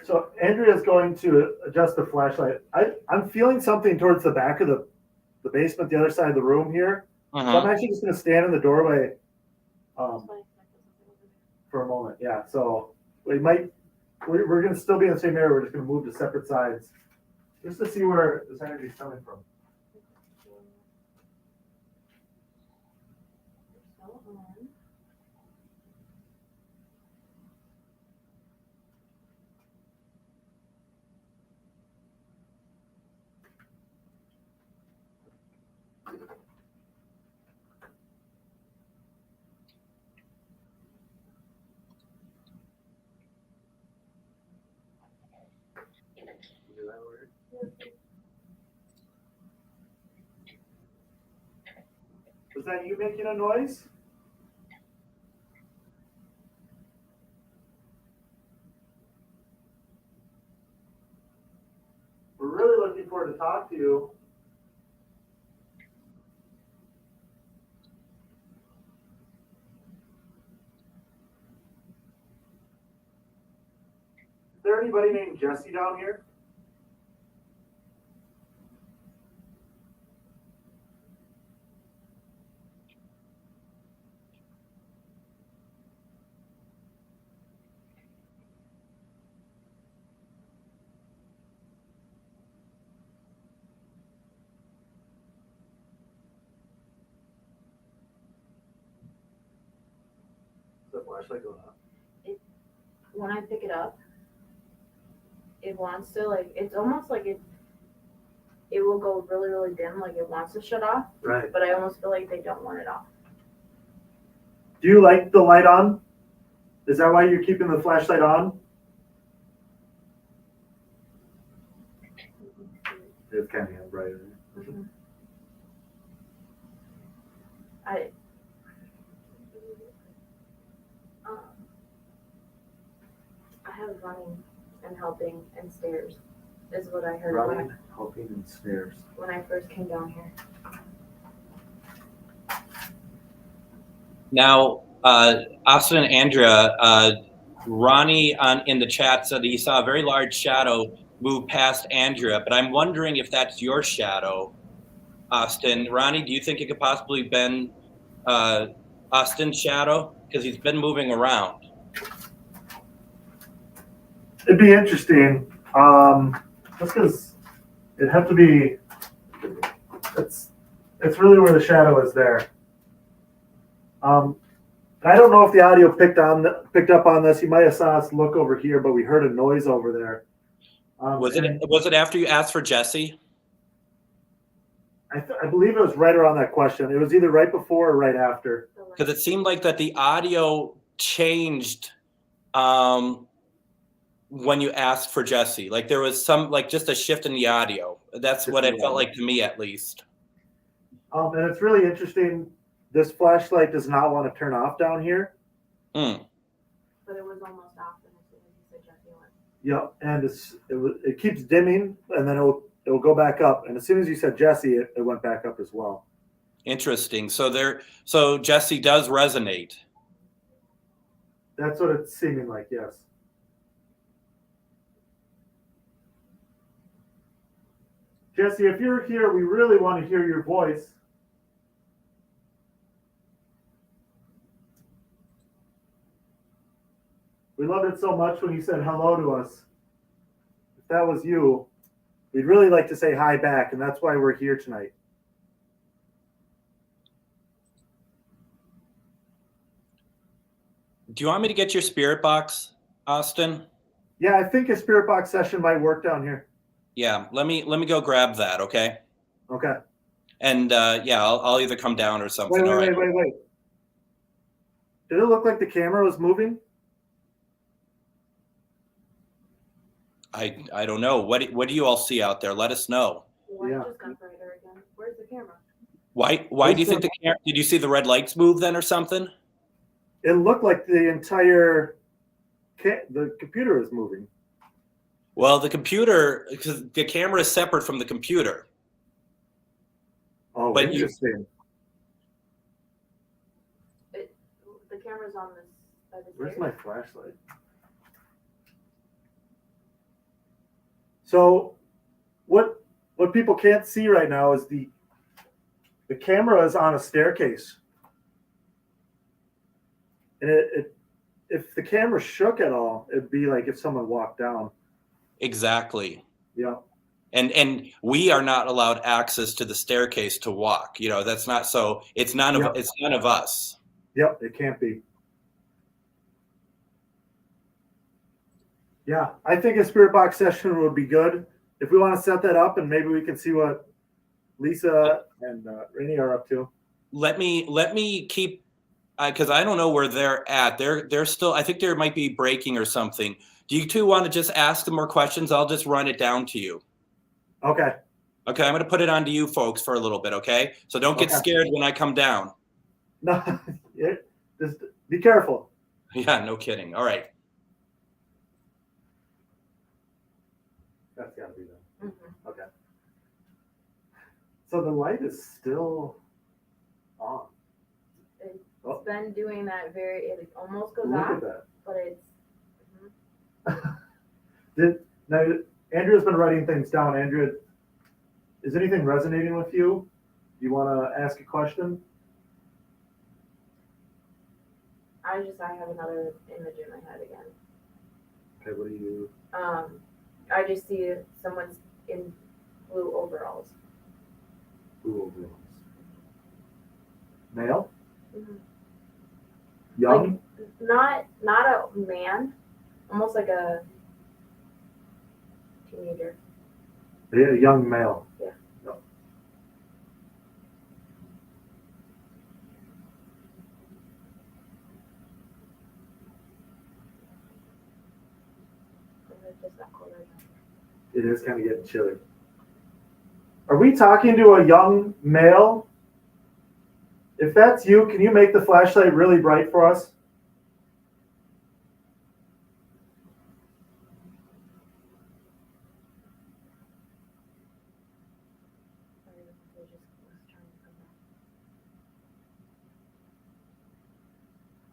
So Andrea's going to adjust the flashlight. I'm feeling something towards the back of the basement, the other side of the room here. So I'm actually just going to stand in the doorway for a moment. Yeah. So we're going to still be in the same area. We're just going to move to separate sides just to see where this energy is coming from. Was that you making a noise? We're really looking forward to talk to you. Is there anybody named Jesse down here? Is the flashlight going on? When I pick it up, it wants to it's almost like it will go really, really dim, like it wants to shut off. Right. But I almost feel like they don't want it off. Do you like the light on? Is that why you're keeping the flashlight on? It's kind of brighter. Mm-hmm. I have running and helping and stairs is what I heard Running, helping, and stairs. when I first came down here. Now, Austin and Andrea, Ronnie in the chat said that he saw a very large shadow move past Andrea, but I'm wondering if that's your shadow, Austin. Ronnie, do you think it could possibly been Austin's shadow? Because he's been moving around. It'd be interesting. Just because it'd have to be. It's really where the shadow is there. I don't know if the audio picked up on this. You might have saw us look over here, but we heard a noise over there. Was it after you asked for Jesse? I believe it was right around that question. It was either right before or right after. Because it seemed like that the audio changed when you asked for Jesse. Like there was just a shift in the audio. That's what it felt like to me, at least. And it's really interesting. This flashlight does not want to turn off down here. Mm. But it was almost off as soon as you said Jesse went. Yep, and it keeps dimming, and then it will go back up. And as soon as you said Jesse, it went back up as well. Interesting. So Jesse does resonate. That's what it's seeming like, yes. Jesse, if you're here, we really want to hear your voice. We loved it so much when you said hello to us. If that was you, we'd really like to say hi back, and that's why we're here tonight. Do you want me to get your spirit box, Austin? Yeah, I think a spirit box session might work down here. Yeah, let me go grab that, okay? Okay. And I'll either come down or something. Wait. Did it look like the camera was moving? I don't know. What do you all see out there? Let us know. Why just got brighter again? Where's the camera? Why do you think the camera? Did you see the red lights move then or something? It looked like the entire the computer was moving. Well, because the camera is separate from the computer. Oh, but interesting. The camera's on this. Where's my flashlight? So what people can't see right now is the camera is on a staircase. And if the camera shook at all, it'd be like if someone walked down. Exactly. Yeah. And we are not allowed access to the staircase to walk. You know, that's not so. It's none of us. Yep, it can't be. Yeah, I think a spirit box session would be good. If we want to set that up, and maybe we can see what Lisa and Rainey are up to. Let me keep, because I don't know where they're at. They're still. I think there might be breaking or something. Do you two want to just ask them more questions? I'll just run it down to you. Okay. Okay, I'm going to put it on to you folks for a little bit, okay? So don't get scared when I come down. No, just be careful. Yeah, no kidding. All right. That's got to be them. Okay. So the light is still on. It's been doing that it almost goes Look off, at that. but it's. Now, Andrea's been writing things down. Andrea, is anything resonating with you? Do you want to ask a question? I have another image in my head again. Okay, what do you? I just see someone's in blue overalls. Blue overalls. Male? Mm-hmm. Young? Like, not a man, almost like a teenager. Yeah, a young male. Yeah. No. Just that cold right now. It is kind of getting chilly. Are we talking to a young male? If that's you, can you make the flashlight really bright for us?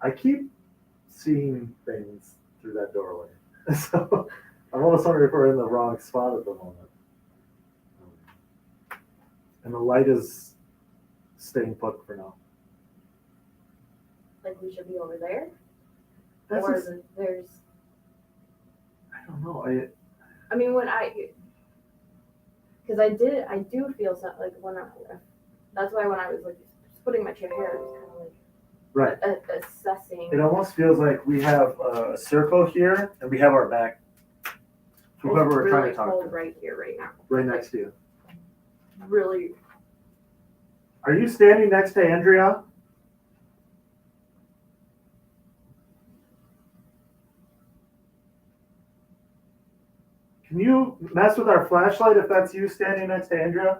I keep seeing things through that doorway. So I'm almost wondering if we're in the wrong spot at the moment. And the light is staying put for now. Like we should be over there? That's Or just, there's. I don't know. I mean, because I do feel something like that's why when I was like putting my chair here, I was kind of like. Right. Assessing. It almost feels like we have a circle here and we have our back to whoever we're trying to talk to. Right here, right now. Right next to you. Really. Are you standing next to Andrea? Can you mess with our flashlight if that's you standing next to Andrea?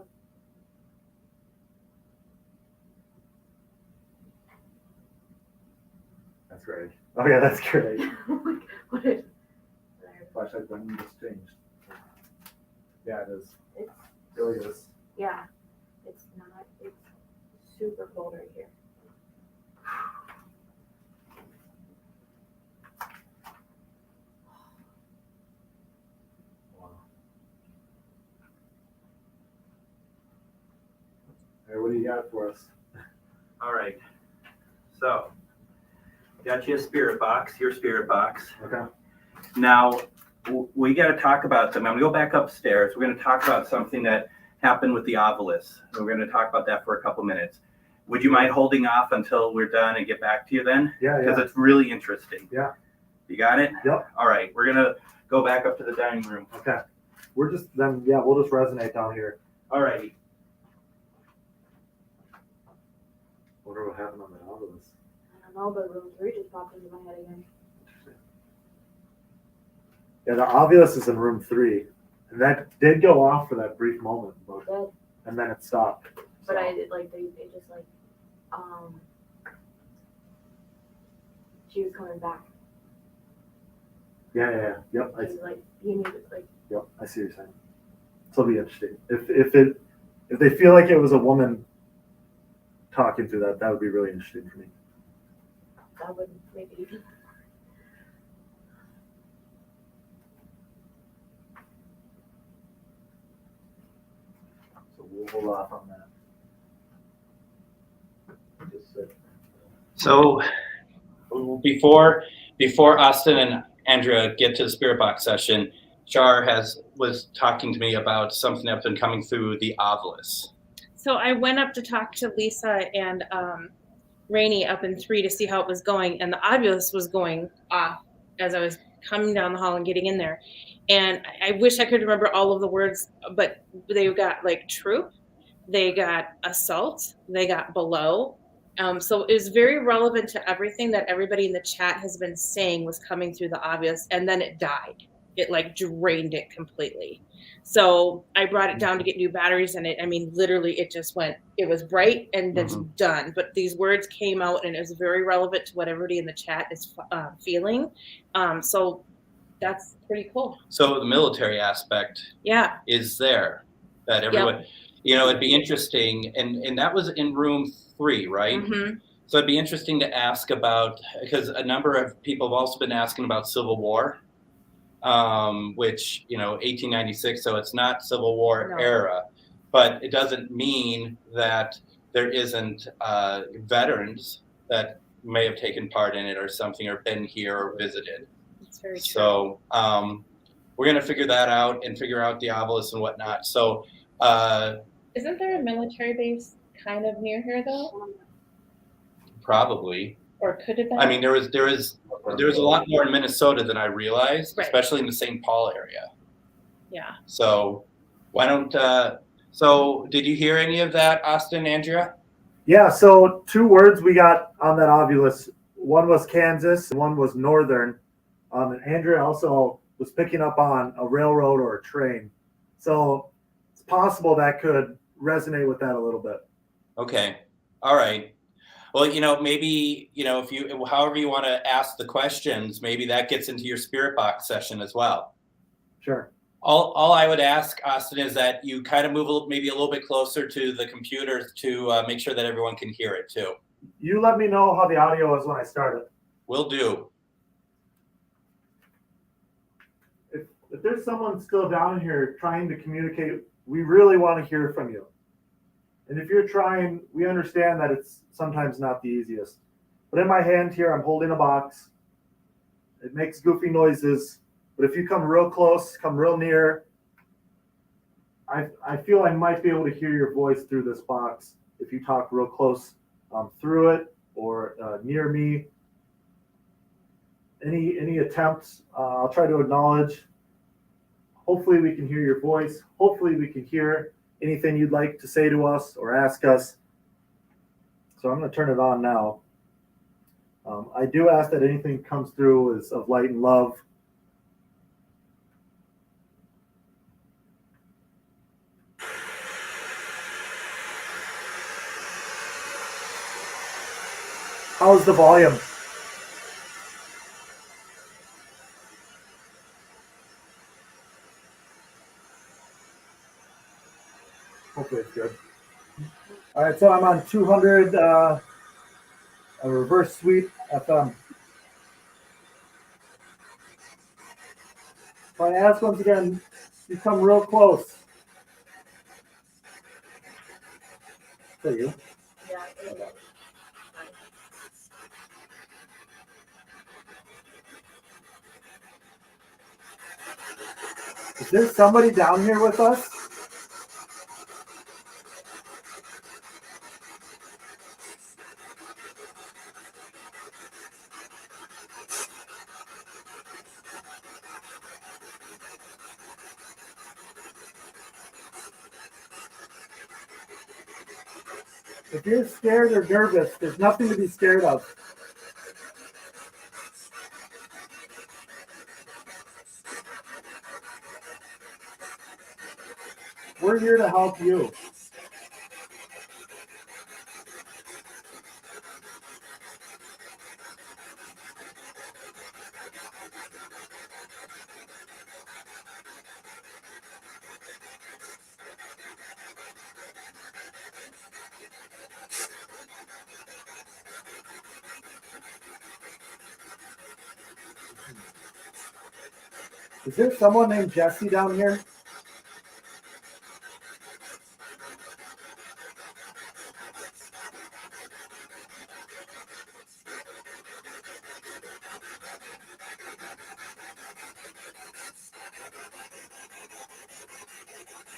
That's great. Oh yeah, that's great. What is? Flashlight button just changed. Yeah, it is. It's It really is. yeah. It's not. It's super cold right here. Wow. Hey, what do you got for us? All right. So, got you a spirit box, your spirit box. Okay. Now, we got to talk about them. I'm going to go back upstairs. We're going to talk about something that happened with the obelisk. We're going to talk about that for a couple minutes. Would you mind holding off until we're done and get back to you then? Yeah, Because yeah. it's really interesting. Yeah. You got it? Yep. All right. We're going to go back up to the dining room. Okay. We're just then. Yeah, we'll just resonate down here. All righty. Wonder what happened on the obelisk. I don't know, but room 3 just popped into my head again. Yeah, the obelisk is in room 3, and that did go off for that brief moment, but, Dead. and then it stopped. But So, I did like they just like she was coming back. yeah. Yep. She was like you need to like Yep. I see what you're saying. So it'll be interesting. If they feel like it was a woman talking through that would be really interesting for me. that would make it even. we'll hold off on that. Just sit. So before Austin and Andrea get to the spirit box session, Char was talking to me about something that's been coming through the Ovilus. So I went up to talk to Lisa and Rainey up in 3 to see how it was going, and the Ovilus was going off as I was coming down the hall and getting in there. And I wish I could remember all of the words, but they got like troop, they got assault, they got below. So it was very relevant to everything that everybody in the chat has been saying was coming through the Ovilus, and then it died. It like drained it completely. So I brought it down to get new batteries, and literally it just went, it was bright and it's done. But these words came out, and it was very relevant to what everybody in the chat is feeling. So that's pretty cool. So the military aspect is there, that everyone, it'd be interesting. And that was in room 3, right? Mm-hmm. So it'd be interesting to ask about, because a number of people have also been asking about Civil War. Which 1896, so it's not Civil War era, but it doesn't mean that there isn't veterans that may have taken part in it or something, or been here or visited. That's very true. So we're going to figure that out and figure out the Ovilus and whatnot. So isn't there a military base kind of near here though? Probably. Or could it be? I mean, there is a lot more in Minnesota than I realized, especially in the St. Paul area. Yeah. So why don't, so did you hear any of that, Austin, Andrea? Yeah, so 2 words we got on that Ovilus. One was Kansas, and one was Northern. And Andrea also was picking up on a railroad or a train. So it's possible that could resonate with that a little bit. Okay. All right. Well, maybe, if you, however you want to ask the questions, maybe that gets into your spirit box session as well. Sure. All I would ask, Austin, is that you kind of move maybe a little bit closer to the computer to make sure that everyone can hear it too. You let me know how the audio is when I start it. Will do. If there's someone still down here trying to communicate, we really want to hear from you. And if you're trying, we understand that it's sometimes not the easiest. But in my hand here, I'm holding a box. It makes goofy noises. But if you come real close, come real near, I feel I might be able to hear your voice through this box if you talk real close through it or near me. Any attempts, I'll try to acknowledge. Hopefully we can hear your voice. Hopefully we can hear anything you'd like to say to us or ask us. So I'm going to turn it on now. I do ask that anything comes through is of light and love. How's the volume? Hopefully it's good. All right, so I'm on 200, a reverse sweep FM. If I ask once again, you come real close. There you go. Is there somebody down here with us? If you're scared or nervous, there's nothing to be scared of. We're here to help you. Is there someone named Jesse down here?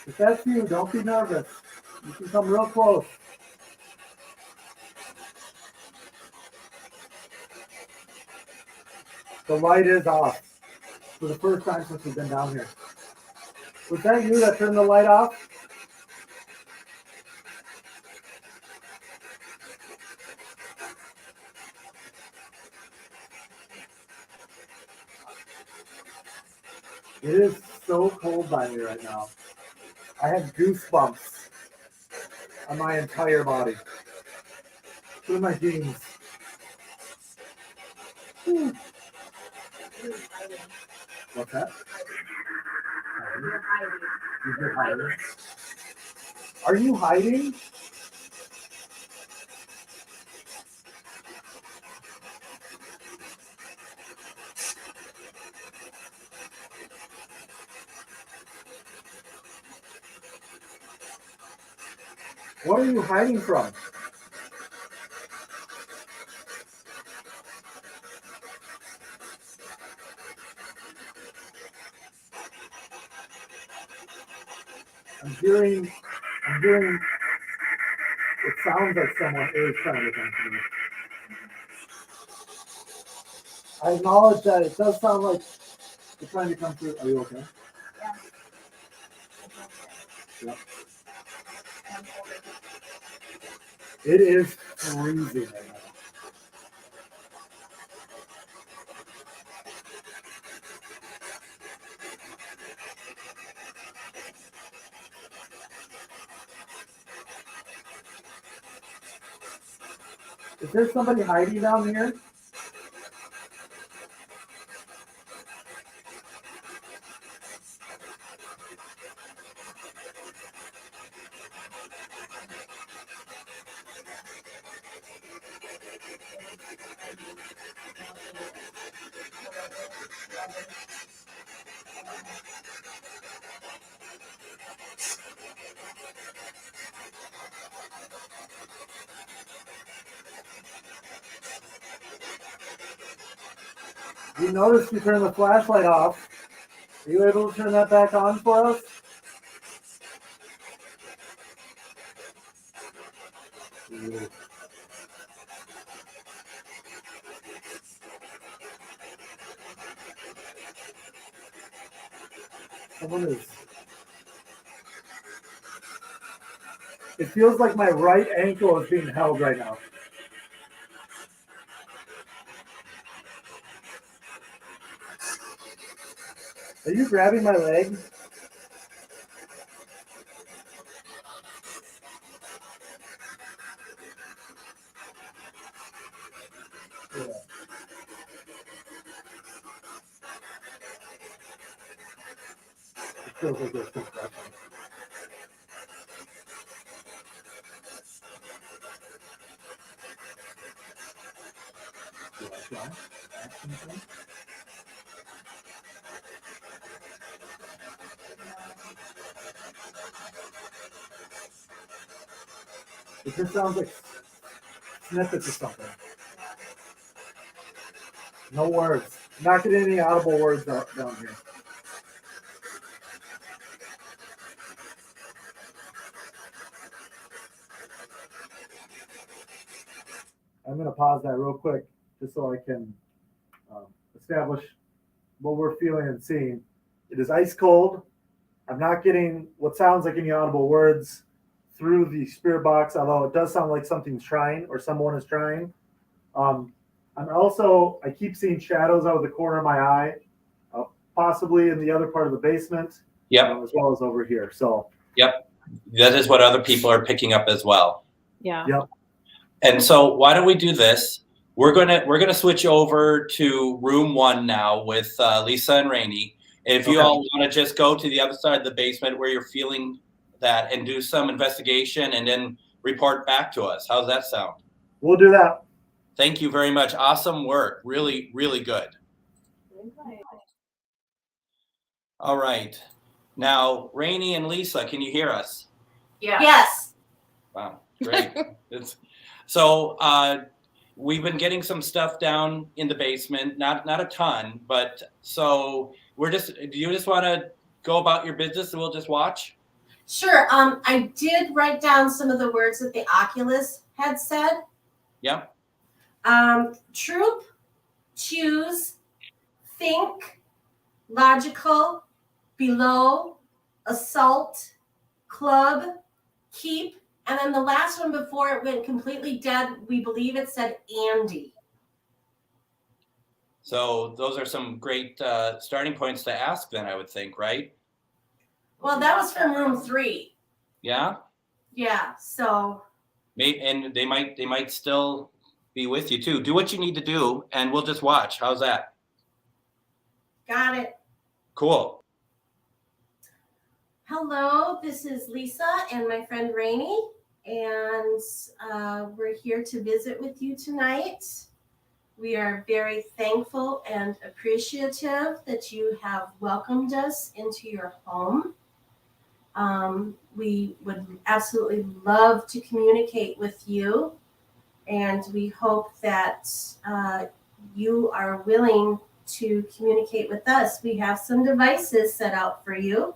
If that's you, don't be nervous. You can come real close. The light is off for the first time since we've been down here. Was that you that turned the light off? It is so cold by me right now. I have goosebumps on my entire body. Look at my jeans. Whew. What's that? You've been hiding. Are you hiding? What are you hiding from? I'm hearing, it sounds like someone is trying to come to me. I acknowledge that it does sound like they're trying to come through. Are you okay? Yeah. It is freezing right now. Is there somebody hiding down here? You noticed you turned the flashlight off. Are you able to turn that back on for us? Someone is. It feels like my right ankle is being held right now. Are you grabbing my leg? Yeah. It feels like there's compression. Do I try? Action thing? It just sounds like snippets of something. No words. Not getting any audible words down here. I'm going to pause that real quick just so I can establish what we're feeling and seeing. It is ice cold. I'm not getting what sounds like any audible words through the spirit box, although it does sound like something's trying or someone is trying. I keep seeing shadows out of the corner of my eye, possibly in the other part of the basement, as well as over here. So, that is what other people are picking up as well. Yeah. Yep. And so, why don't we do this? We're gonna switch over to room 1 now with Lisa and Rainey. If you all want to just go to the other side of the basement where you're feeling that and do some investigation and then report back to us. How's that sound? We'll do that. Thank you very much. Awesome work. Really, really good. All right. Now, Rainey and Lisa, can you hear us? Yes. Wow, great. So we've been getting some stuff down in the basement, not a ton, but so do you just want to go about your business and we'll just watch? Sure. I did write down some of the words that the Oculus had said. Yeah. Troop, choose, think, logical, below, assault, club, keep, and then the last one before it went completely dead, we believe it said Andy. So those are some great starting points to ask then, I would think, right? Well, that was from room 3. Yeah. Yeah, so. Maybe, and they might still be with you too. Do what you need to do, and we'll just watch. How's that? Got it. Cool. Hello, this is Lisa and my friend Rainey, and we're here to visit with you tonight. We are very thankful and appreciative that you have welcomed us into your home. We would absolutely love to communicate with you, and we hope that you are willing to communicate with us. We have some devices set out for you.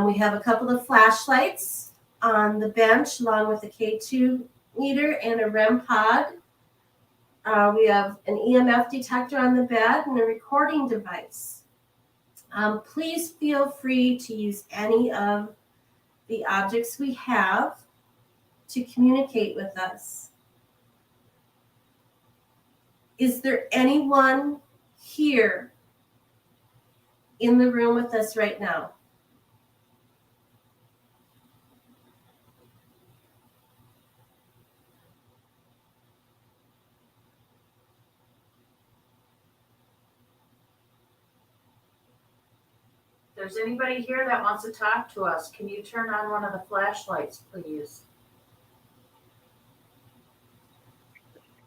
We have a couple of flashlights on the bench along with a K2 meter and a REM pod. We have an EMF detector on the bed and a recording device. Please feel free to use any of the objects we have to communicate with us. Is there anyone here in the room with us right now? If there's anybody here that wants to talk to us, can you turn on one of the flashlights, please?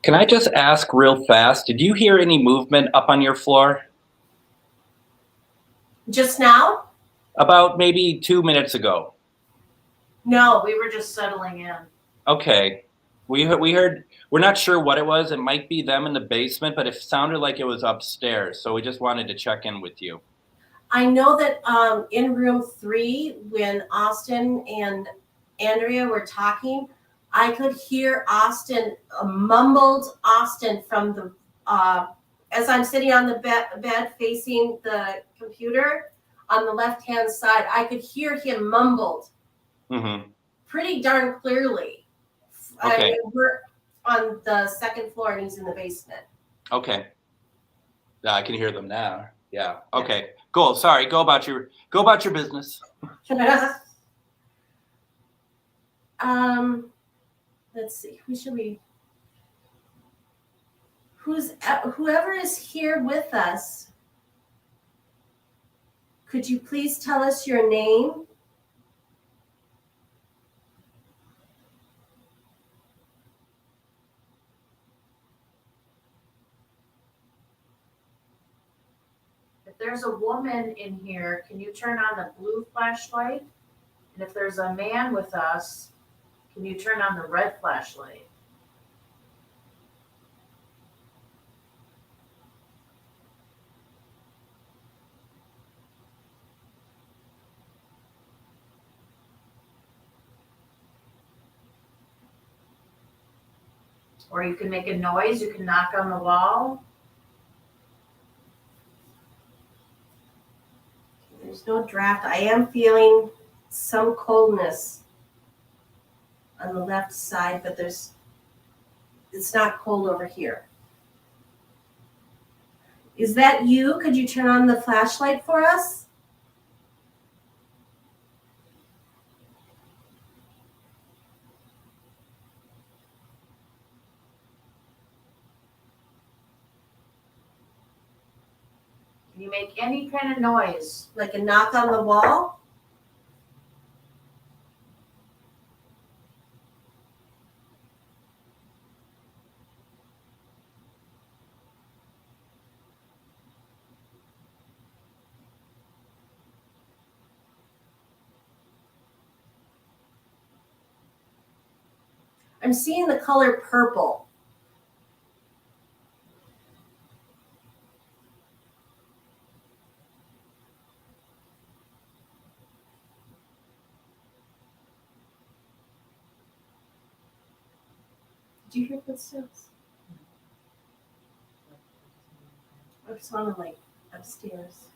Can I just ask real fast? Did you hear any movement up on your floor? Just now? About maybe 2 minutes ago. No. We were just settling in. Okay. We heard, we're not sure what it was. It might be them in the basement, but it sounded like it was upstairs. So we just wanted to check in with you. I know that in room 3, when Austin and Andrea were talking, I could hear Austin, mumbled Austin from the, as I'm sitting on the bed facing the computer on the left-hand side, I could hear him mumbled pretty darn clearly. Okay. We're on the second floor and he's in the basement. Okay. Yeah, I can hear them now. Yeah. Okay. Cool. Sorry. Go about your business. Let's see. Whoever is here with us, could you please tell us your name? If there's a woman in here, can you turn on the blue flashlight? And if there's a man with us, can you turn on the red flashlight? Or you can make a noise, you can knock on the wall. There's no draft. I am feeling some coldness on the left side, but it's not cold over here. Is that you? Could you turn on the flashlight for us? Can you make any kind of noise? Like a knock on the wall? I'm seeing the color purple. Do you hear footsteps? It sounded like upstairs.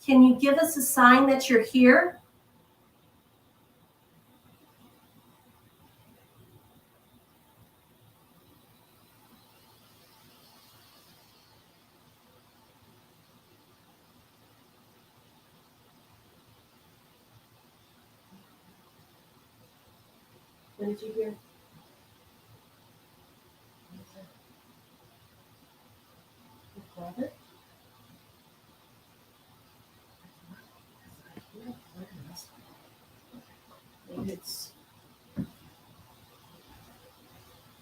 Can you give us a sign that you're here? What did you hear? Rabbit? Maybe it's.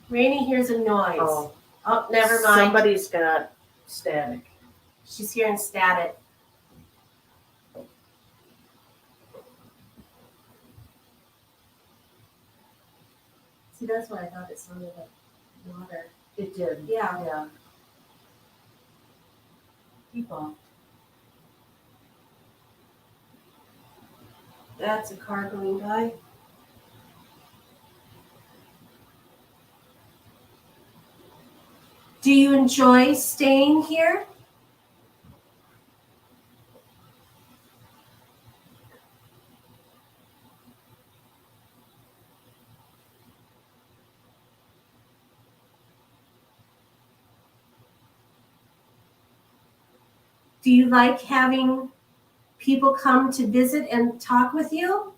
Rainey hears a noise. Oh, Oh, never mind. somebody's got static. She's hearing static. See, that's why I thought it sounded like water. It did. Yeah. Yeah. Keep on. That's a car going by. Do you enjoy staying here? Do you like having people come to visit and talk with you?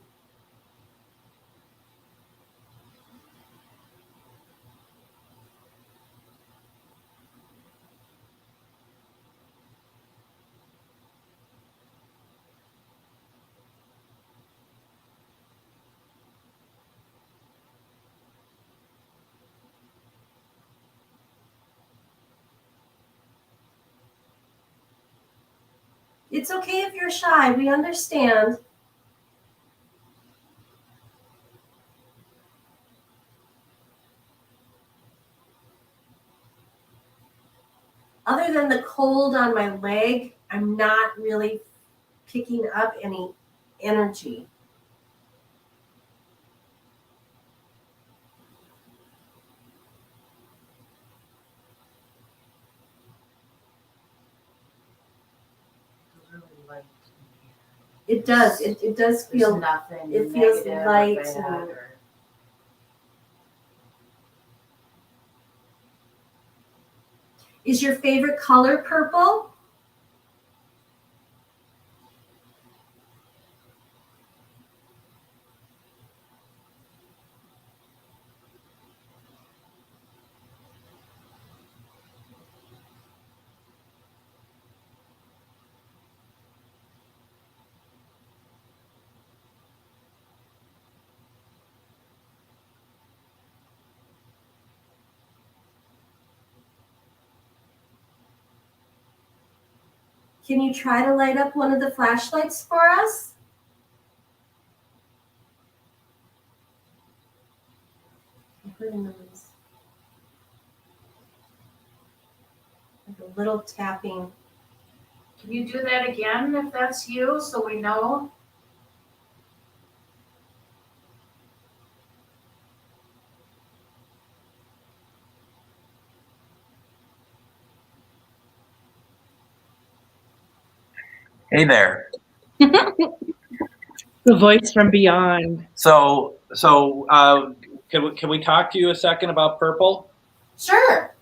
It's okay if you're shy. We understand. Other than the cold on my leg, I'm not really picking up any energy. It's really light. It does. It does There's feel. nothing it feels negative light or bad and- or- Is your favorite color purple? Can you try to light up one of the flashlights for us? I heard a noise. Like a little tapping. Can you do that again if that's you, so we know? Hey there. The voice from beyond. So can we talk to you a second about purple? Sure.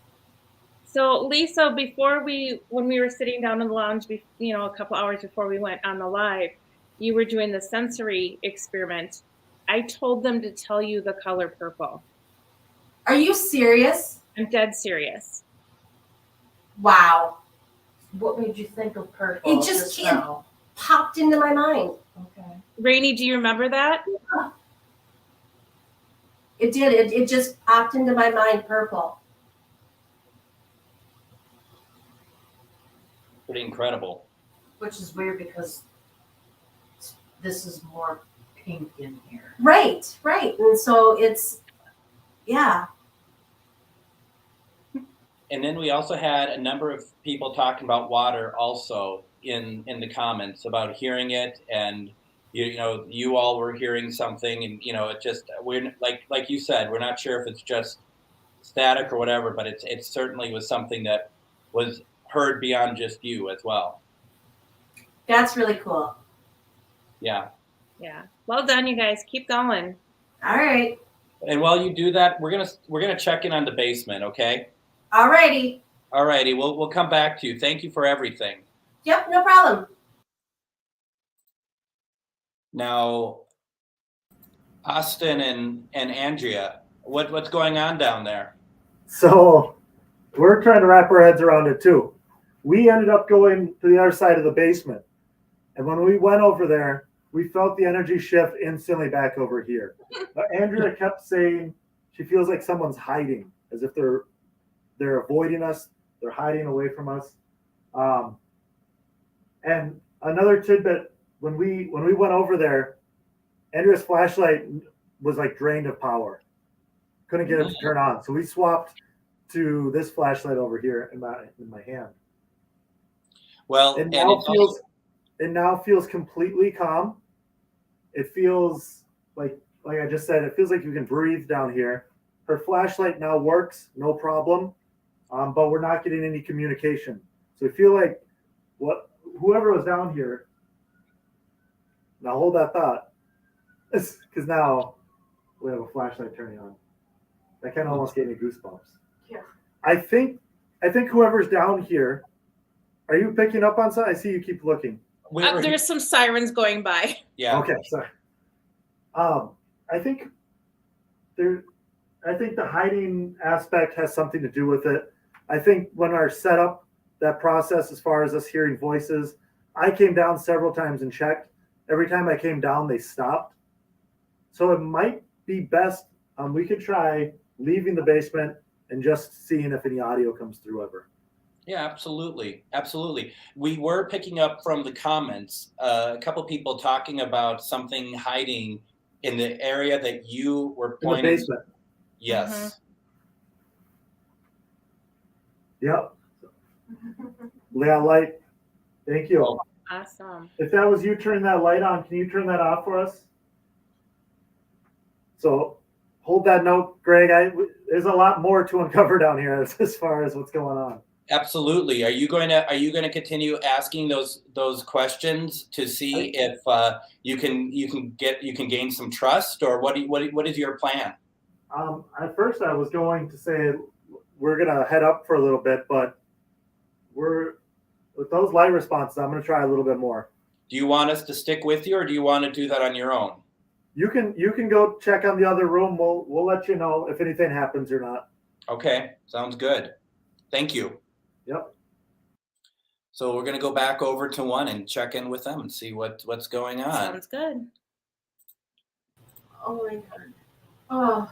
So Lisa, when we were sitting down in the lounge, a couple hours before we went on the live, you were doing the sensory experiment. I told them to tell you the color purple. Are you serious? I'm dead serious. Wow. What made you think of purple? It just can't- now? Popped into my mind. Okay. Rainey, do you remember that? It did. It just popped into my mind purple. Pretty incredible. Which is weird because it's this is more pink in here. Right. And so it's, yeah. And then we also had a number of people talking about water also in the comments about hearing it, and you all were hearing something, and it just, we're like you said, we're not sure if it's just static or whatever, but it certainly was something that was heard beyond just you as well. That's really cool. Yeah. Yeah. Well done, you guys. Keep going. All right. And while you do that, we're gonna check in on the basement, okay? All righty. All righty. We'll come back to you. Thank you for everything. Yep, no problem. Now, Austin and Andrea, what's going on down there? So we're trying to wrap our heads around it too. We ended up going to the other side of the basement. And when we went over there, we felt the energy shift instantly back over here. But Andrea kept saying she feels like someone's hiding, as if they're avoiding us, they're hiding away from us. And another tidbit, when we went over there, Andrea's flashlight was like drained of power. Couldn't get it to turn on. So we swapped to this flashlight over here in my hand. Well, it now feels completely calm. It feels like I just said, it feels like you can breathe down here. Her flashlight now works, no problem, but we're not getting any communication. So I feel like whoever was down here, now hold that thought, because now we have a flashlight turning on. That kind of almost gave me goosebumps. Yeah. I think whoever's down here, are you picking up on something? I see you keep looking. There's some sirens going by. Yeah. Okay, sorry. I think the hiding aspect has something to do with it. I think when our setup, that process as far as us hearing voices, I came down several times and checked. Every time I came down, they stopped. So it might be best, we could try leaving the basement and just seeing if any audio comes through ever. Yeah, absolutely. Absolutely. We were picking up from the comments, a couple people talking about something hiding in the area that you were pointing. In the basement. Yes. Yep. Yeah, light. Thank you. Awesome. If that was you turning that light on, can you turn that off for us? So hold that note, Greg. There's a lot more to uncover down here as far as what's going on. Absolutely. Are you going to continue asking those questions to see if you can gain some trust, or what is your plan? At first I was going to say we're gonna head up for a little bit, but with those light responses, I'm gonna try a little bit more. Do you want us to stick with you, or do you want to do that on your own? You can go check on the other room. We'll let you know if anything happens or not. Okay, sounds good. Thank you. Yep. So we're gonna go back over to one and check in with them and see what's going on. Sounds good. Oh my God. Oh.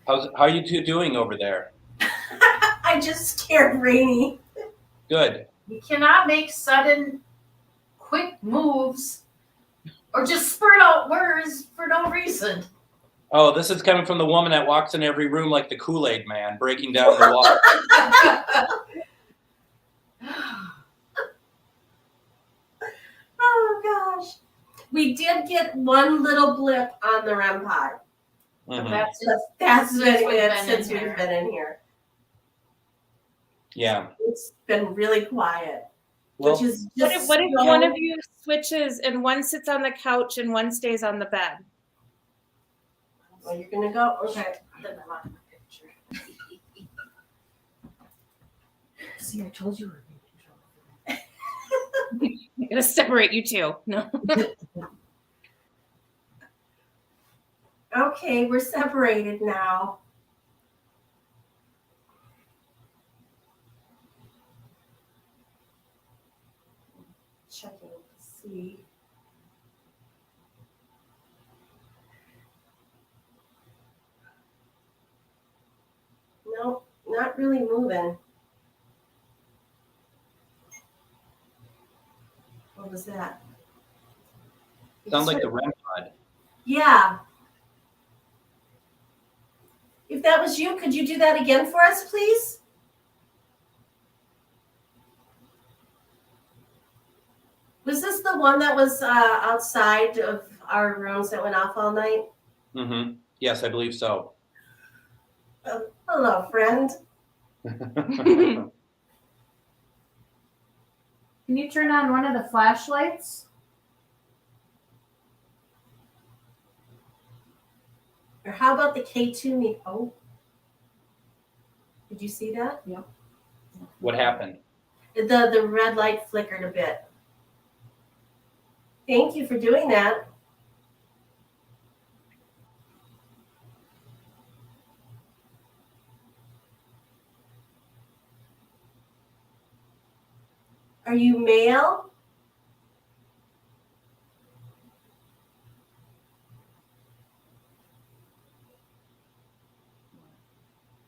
How are you two doing over there? I just scared Rainey. Good. You cannot make sudden, quick moves or just spurt out words for no reason. Oh, this is coming from the woman that walks in every room like the Kool-Aid man, breaking down the wall. Oh gosh. We did get one little blip on the REM pod. Mhm. That's been we've it been since in we've here. been in here. Yeah. It's been really quiet. Well, Which is What just if so- one of you switches and one sits on the couch and one stays on the bed? Well, you're gonna go? Okay. Then I lost my picture. See, I told you we were in control. I'm gonna separate you two. No. Okay, we're separated now. Checking to see. Nope, not really moving. What was that? Sounds like the REM pod. Yeah. If that was you, could you do that again for us, please? Was this the one that was outside of our rooms that went off all night? Mm-hmm. Yes, I believe so. Hello, friend. Can you turn on one of the flashlights? Or how about the K2 me? Oh. Did you see that? Yep. What happened? The red light flickered a bit. Thank you for doing that. Are you male?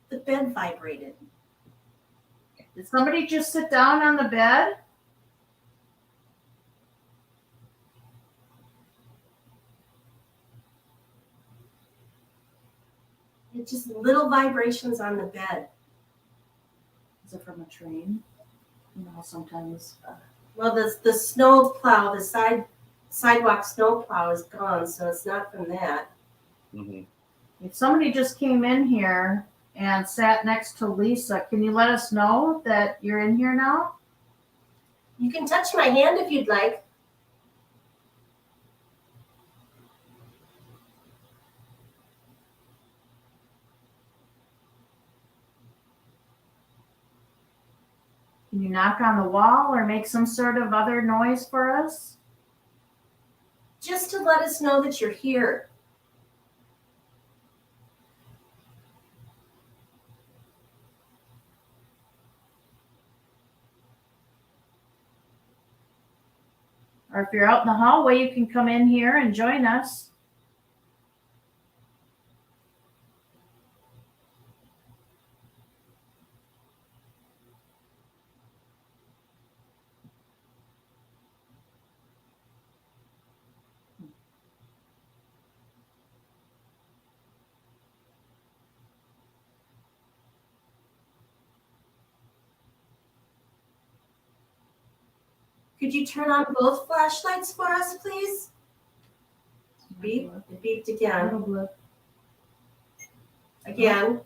The bed vibrated. Did somebody just sit down on the bed? It's just little vibrations on the bed. Is it from a train? You know, sometimes. Well, the snow plow, the sidewalk snow plow is gone, so it's not from that. Mm-hmm. If somebody just came in here and sat next to Lisa, can you let us know that you're in here now? You can touch my hand if you'd like. Can you knock on the wall or make some sort of other noise for us? Just to let us know that you're here. Or if you're out in the hallway, you can come in here and join us. Could you turn on both flashlights for us, please? Beep. It beeped again. Again.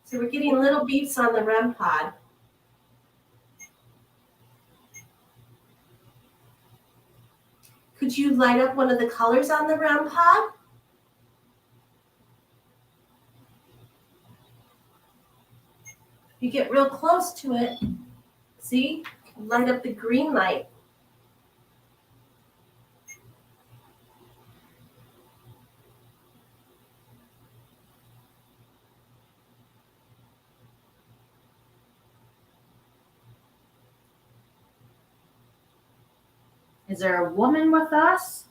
So we're getting little beeps on the REM pod. Could you light up one of the colors on the REM pod? You get real close to it. See? Light up the green light. Is there a woman with us?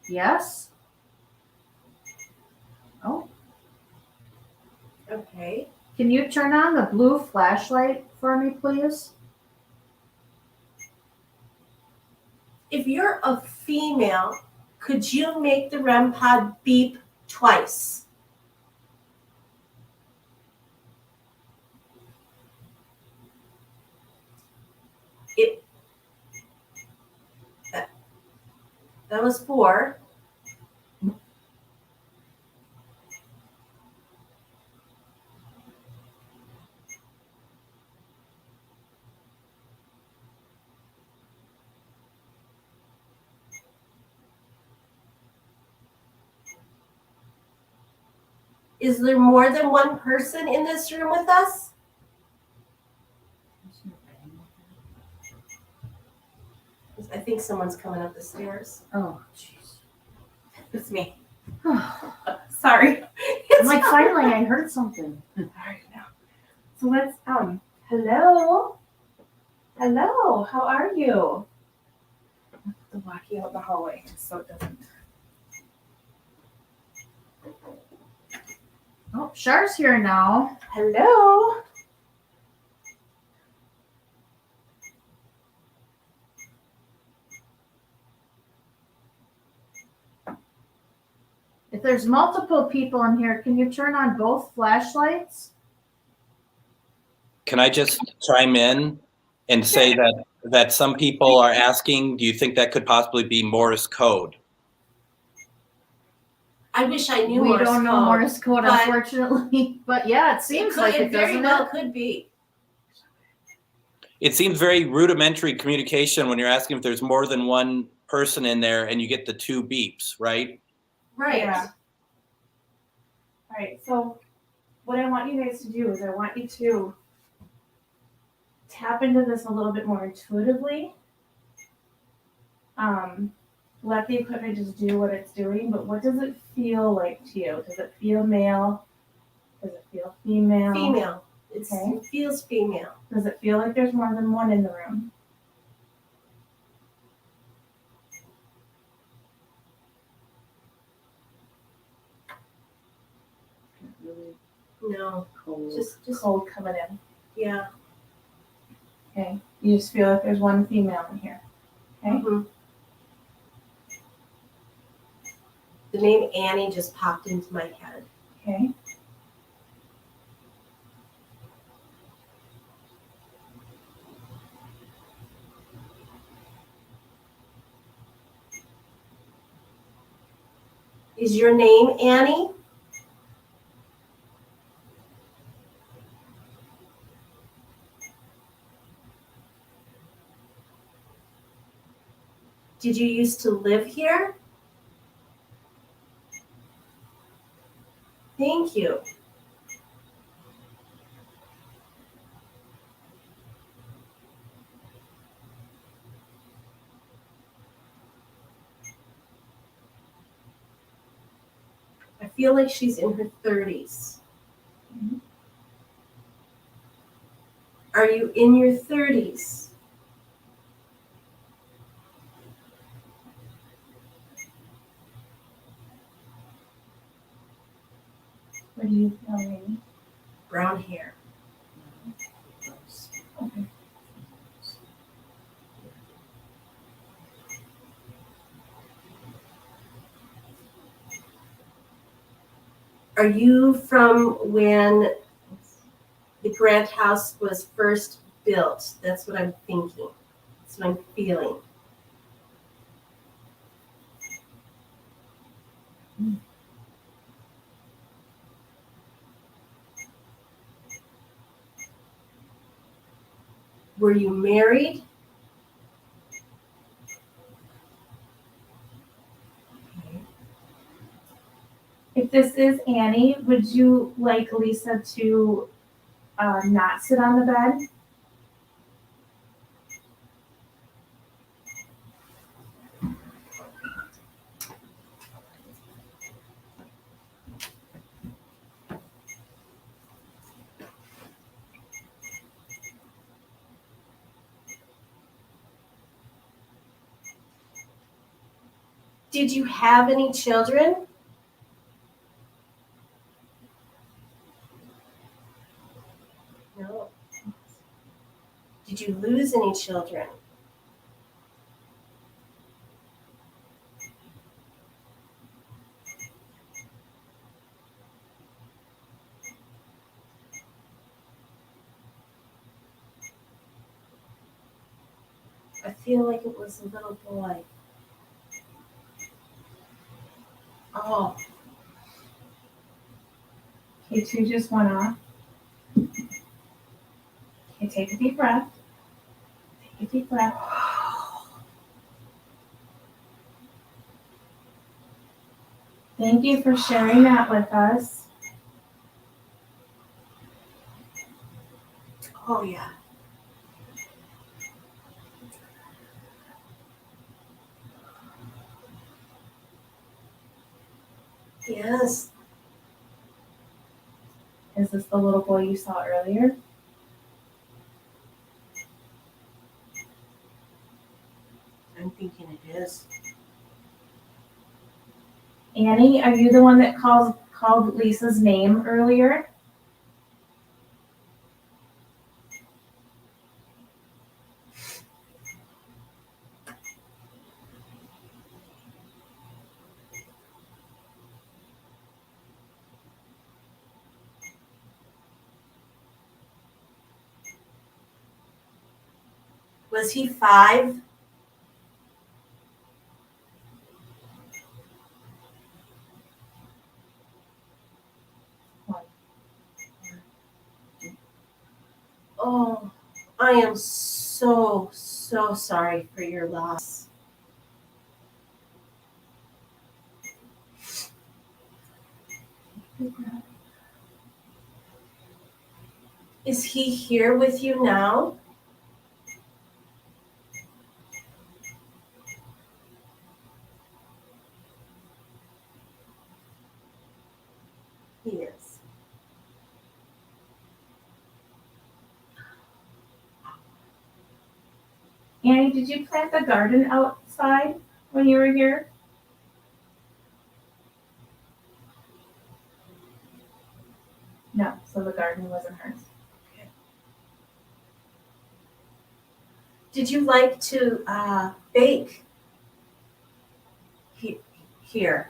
Yes? Oh. Okay. Can you turn on the blue flashlight for me, please? If you're a female, could you make the REM pod beep twice? That was 4. Is there more than one person in this room with us? I think someone's coming up the stairs. Oh, jeez. It's me. I'm Sorry. like, finally, I heard something. All right, now. So let's, hello? Hello, how are you? the walkie out in the hallway so it doesn't. Oh, Char's here now. Hello. If there's multiple people in here, can you turn on both flashlights? Can I just chime in and say that some people are asking, do you think that could possibly be Morse code? I wish I knew We Morse don't know code, Morse code, but unfortunately. But yeah, it seems like it, very doesn't well it? could be. It seems very rudimentary communication when you're asking if there's more than one person in there and you get the 2 beeps, right? Right. Yeah. All right. So what I want you guys to do is I want you to tap into this a little bit more intuitively. Let the equipment just do what it's doing, but what does it feel like to you? Does it feel male? Does it feel female? Female. Okay. It feels female. Does it feel like there's more than one in the room? No. Cold. Just Cold coming in. yeah. Okay. You just feel like there's one female in here. Okay. Mhm. The name Annie just popped into my head. Okay. Is your name Annie? Did you used to live here? Thank you. I feel like she's in her 30s. Mhm. Are you in your 30s? What do you feel, Amy? Brown hair. Okay. Are you from when the Grant House was first built? That's what I'm thinking. That's what I'm feeling. Were you married? If this is Annie, would you like Lisa to not sit on the bed? Did you have any children? No. Did you lose any children? I feel like it was a little boy. Oh, Okay, 2 just went off. Okay, take a deep breath. Take a deep breath. Thank you for sharing that with us. oh yeah. Yes. Is this the little boy you saw earlier? I'm thinking it is. Annie, are you the one that called Lisa's name earlier? Was he 5? Oh, I am so sorry for your loss. Is he here with you now? He is. Annie, did you plant the garden outside when you were here? No, so the garden wasn't hers. Did you like to bake here?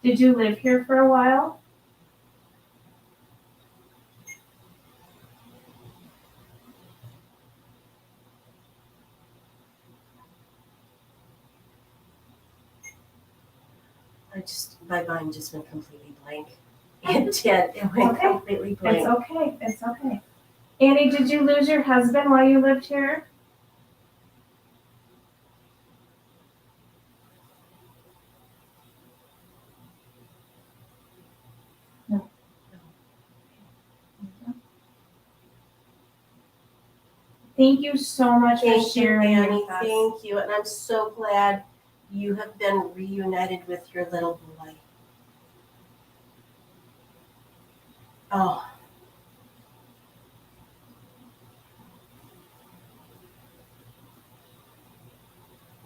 Did you live here for a while? My mind just went completely blank. It did. It went Okay. completely blank. It's okay. It's okay. Annie, did you lose your husband while you lived here? No. Thank you so much for Thank you, sharing Annie. with us. Thank you. And I'm so glad you have been reunited with your little boy. Oh.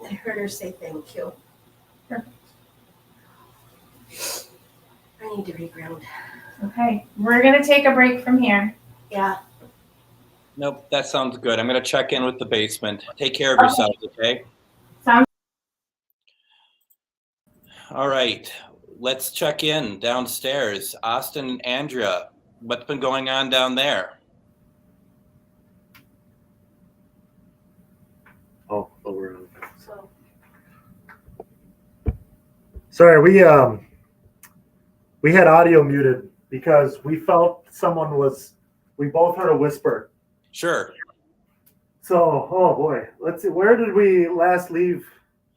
I heard her say thank you. Perfect. I need to reground. Okay, we're gonna take a break from here. Yeah. Nope, that sounds good. I'm going to check in with the basement. Take care of yourselves, okay? Sounds. All right, let's check in downstairs. Austin and Andrea, what's been going on down there? Oh, we're on. So Sorry, we had audio muted because we felt someone was. We both heard a whisper. Sure. So, oh boy, let's see. Where did we last leave?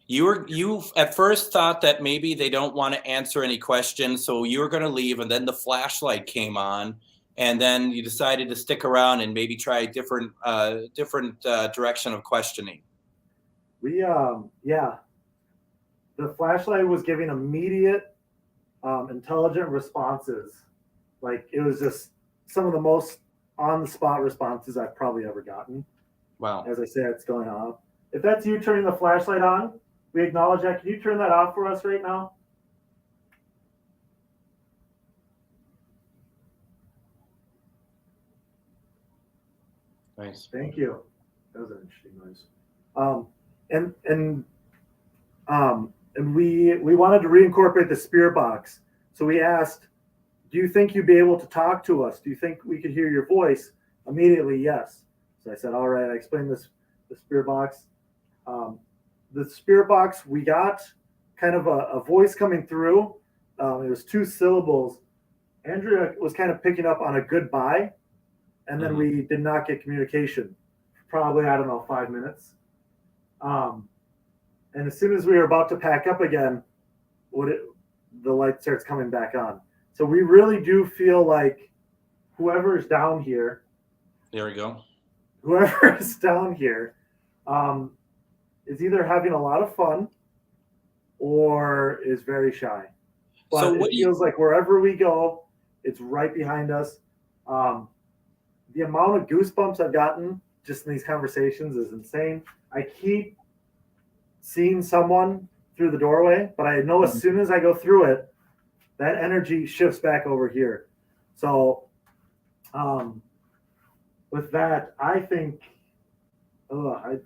You at first thought that maybe they don't want to answer any questions, so you were going to leave, and then the flashlight came on, and then you decided to stick around and maybe try a different direction of questioning. Yeah, the flashlight was giving immediate, intelligent responses. Like it was just some of the most on-the-spot responses I've probably ever gotten. Wow. As I say, it's going off. If that's you turning the flashlight on, we acknowledge that. Can you turn that off for us right now? Nice. Thank you. That was an interesting noise. And we wanted to reincorporate the spirit box. So we asked, do you think you'd be able to talk to us? Do you think we could hear your voice? Immediately, yes. So I said, all right. I explained the spirit box. The spirit box, we got kind of a voice coming through. It was 2 syllables. Andrea was kind of picking up on a goodbye, and then we did not get communication. Probably, I don't know, 5 minutes. And as soon as we were about to pack up again, the light starts coming back on. So we really do feel like whoever is down here. There we go. Whoever is down here is either having a lot of fun or is very shy. But so it feels like wherever we go, it's right behind us. the amount of goosebumps I've gotten just in these conversations is insane. I keep seeing someone through the doorway, but I know as soon as I go through it, that energy shifts back over here. So with that, I think I'm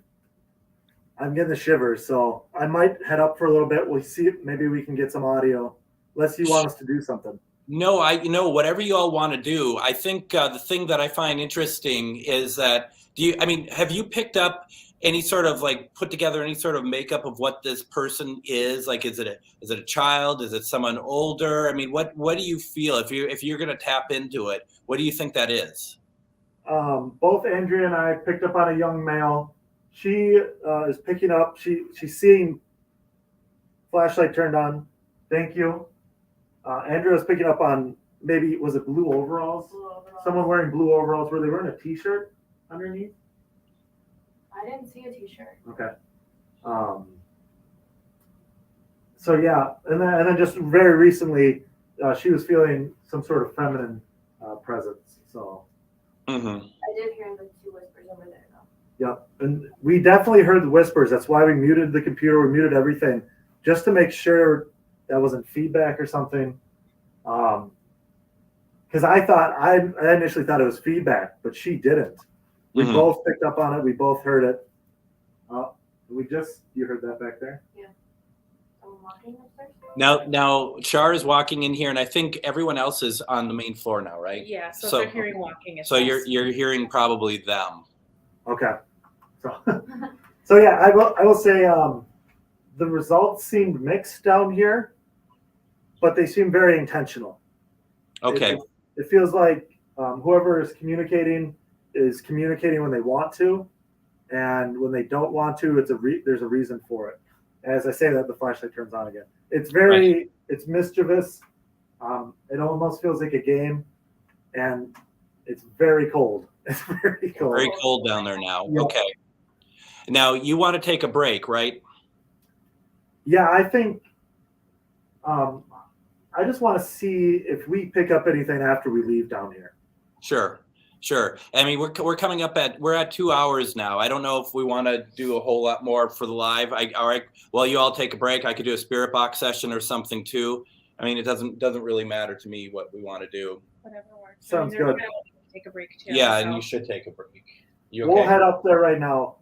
getting the shivers, so I might head up for a little bit. We'll see. Maybe we can get some audio, unless you want us to do something. No, whatever you all want to do. I think the thing that I find interesting is that have you picked up any sort of like put together any sort of makeup of what this person is? Like, is it a child? Is it someone older? I mean, what do you feel if you're going to tap into it? What do you think that is? Both Andrea and I picked up on a young male. She is picking up. She's seeing flashlight turned on. Thank you. Andrea was picking up on maybe, was it blue overalls? Someone wearing blue overalls. Were they wearing a t-shirt underneath? I didn't see a t-shirt. Okay. So yeah, and then just very recently, she was feeling some sort of feminine presence. So. Mm-hmm. I did hear the 2 whispers over there, though. Yep, and we definitely heard the whispers. That's why we muted the computer. We muted everything just to make sure that wasn't feedback or something. Because I initially thought it was feedback, but she didn't. We both picked up on it. We both heard it. You heard that back there? Yeah. Someone walking upstairs? Now Char is walking in here, and I think everyone else is on the main floor now, right? Yeah, so they're hearing walking. So you're hearing probably them. Okay. So yeah, I will say the results seemed mixed down here, but they seem very intentional. Okay. It feels like whoever is communicating when they want to, and when they don't want to, there's a reason for it. As I say that, the flashlight turns on again. It's it's mischievous. It almost feels like a game, and it's very cold. It's very cold. Very cold down there now. Yep. Okay. Now you want to take a break, right? Yeah, I think. I just want to see if we pick up anything after we leave down here. Sure. I mean, we're coming up we're at 2 hours now. I don't know if we want to do a whole lot more for the live. All right. Well, you all take a break. I could do a spirit box session or something too. I mean, it doesn't really matter to me what we want to do. Whatever works. Sounds good. Take a break too. Yeah, so. and you should take a break. You okay? We'll head up there right now.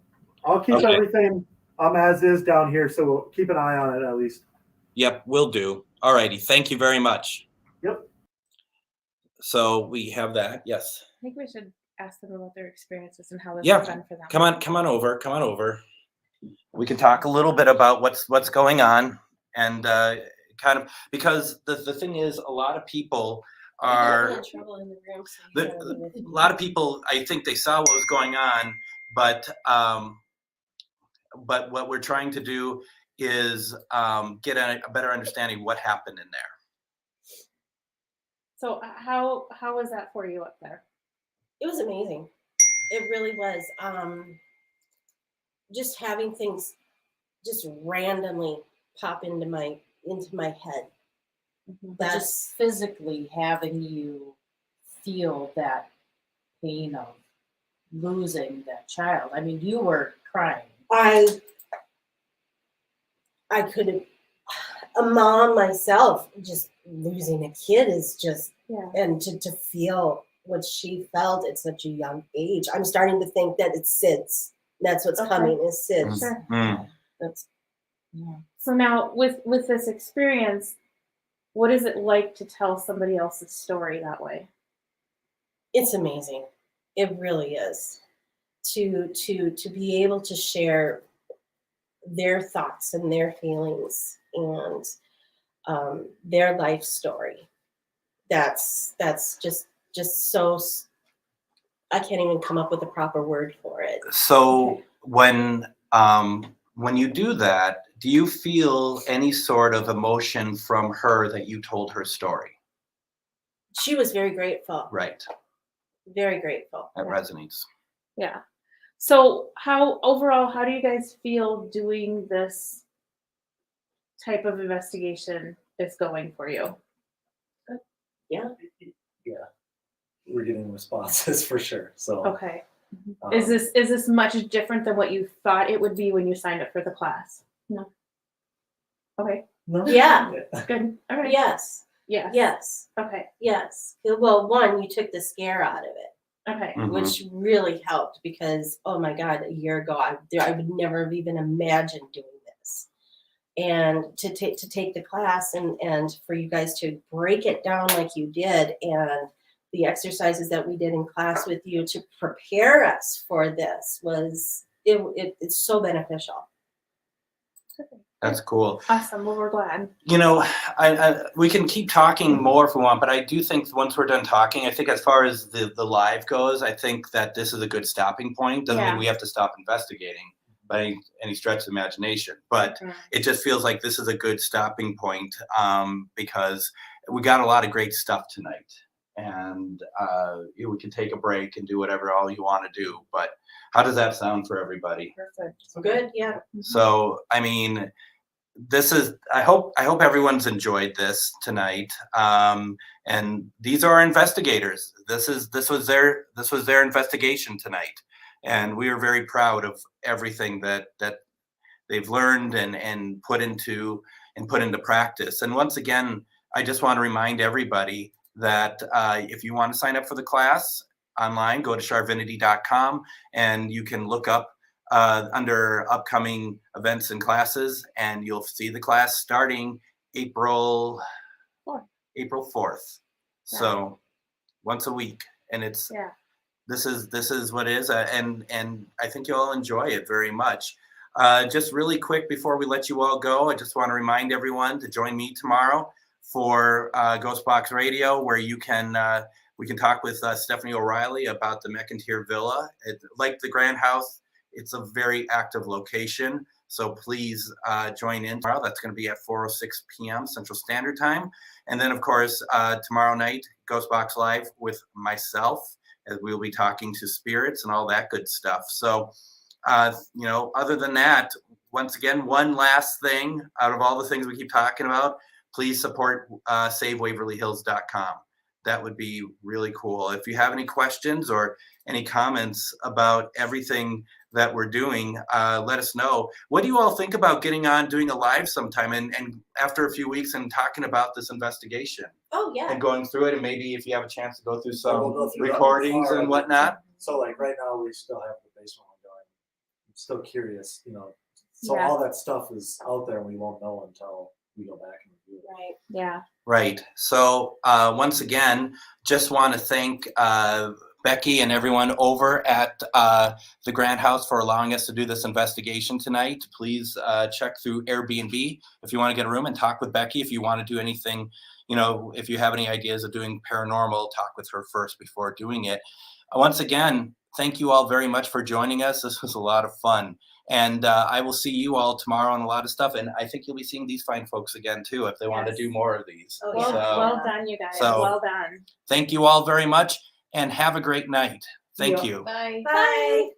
I'll keep everything as is down here, so we'll keep an eye on it at least. Yep, will do. All righty. Thank you very much. Yep. So we have that. Yes. I think we should ask them about their experiences and how this Yeah. has been for them. Come on over. We can talk a little bit about what's going on, and kind of, because the thing is, a lot of people are a lot of people, I think they saw what was going on, but what we're trying to do is get a better understanding of what happened in there. So how was that for you up there? It was amazing. It really was. Just having things just randomly pop into my head. But just physically having you feel that pain of losing that child. I mean, you were crying. I could have, a mom myself, just losing a kid is just, and to feel what she felt at such a young age. I'm starting to think that it's SIDS. That's what's coming is SIDS. Sure. That's, So now with this experience, what is it like to tell somebody else's story that way? it's amazing. It really is. To be able to share their thoughts and their feelings and their life story. That's just so, I can't even come up with a proper word for it. So when you do that, do you feel any sort of emotion from her that you told her story? She was very grateful. Right. Very grateful. That resonates. Yeah. So how do you guys feel doing this type of investigation is going for you? Yeah. Yeah. we're getting responses for sure. So Okay. Is this much different than what you thought it would be when you signed up for the class? No. Okay. no? Yeah. Good. All right. Yes. Yes. Yes. Okay. Yes. Well, one, you took the scare out of it, Okay. which really helped because, oh my God, a year ago, I would never have even imagined doing this. And to take the class and for you guys to break it down like you did, and the exercises that we did in class with you to prepare us for this it's so beneficial. That's cool. Awesome. Well, we're glad. You know, we can keep talking more if we want, but I do think once we're done talking, I think as far as the live goes, I think that this is a good stopping point. Doesn't mean we have to stop investigating by any stretch of the imagination, but it just feels like this is a good stopping point because we got a lot of great stuff tonight, and we can take a break and do whatever all you want to do. But how does that sound for everybody? Perfect. Good. Yeah. So, I mean, I hope everyone's enjoyed this tonight. And these are our investigators. This was their investigation tonight. And we are very proud of everything that they've learned and put into practice. And once again, I just want to remind everybody that if you want to sign up for the class online, go to charvinity.com and you can look up under upcoming events and classes, and you'll see the class starting April 4th. So once a week, and it's this is what it is, and I think you'll enjoy it very much. Just really quick before we let you all go, I just want to remind everyone to join me tomorrow for Ghost Box Radio, where you can we can talk with Stephanie O'Reilly about the McIntyre Villa. Like the Grand House, it's a very active location, so please join in tomorrow. That's going to be at 4:06 p.m. Central Standard Time. And then, of course, tomorrow night, Ghost Box Live with myself, as we'll be talking to spirits and all that good stuff. So, other than that, once again, one last thing out of all the things we keep talking about, please support SaveWaverlyHills.com. That would be really cool. If you have any questions or any comments about everything that we're doing, let us know. What do you all think about getting on doing a live sometime and after a few weeks and talking about this investigation? Oh, yeah. And going through it, and maybe if you have a chance to go through some recordings and whatnot. So like right now we still have the basement one going. I'm still curious, So all that stuff is out there and we won't know until we go back and review it. Right. Yeah. Right. So once again, just want to thank Becky and everyone over at the Grand House for allowing us to do this investigation tonight. Please check through Airbnb if you want to get a room and talk with Becky. If you want to do anything, if you have any ideas of doing paranormal, talk with her first before doing it. Once again, thank you all very much for joining us. This was a lot of fun. And I will see you all tomorrow on a lot of stuff. And I think you'll be seeing these fine folks again, too, if they want to do more of these. Oh, Well, yeah. well done, you guys. So- Well done. Thank you all very much and have a great night. Thank you. Bye. Bye.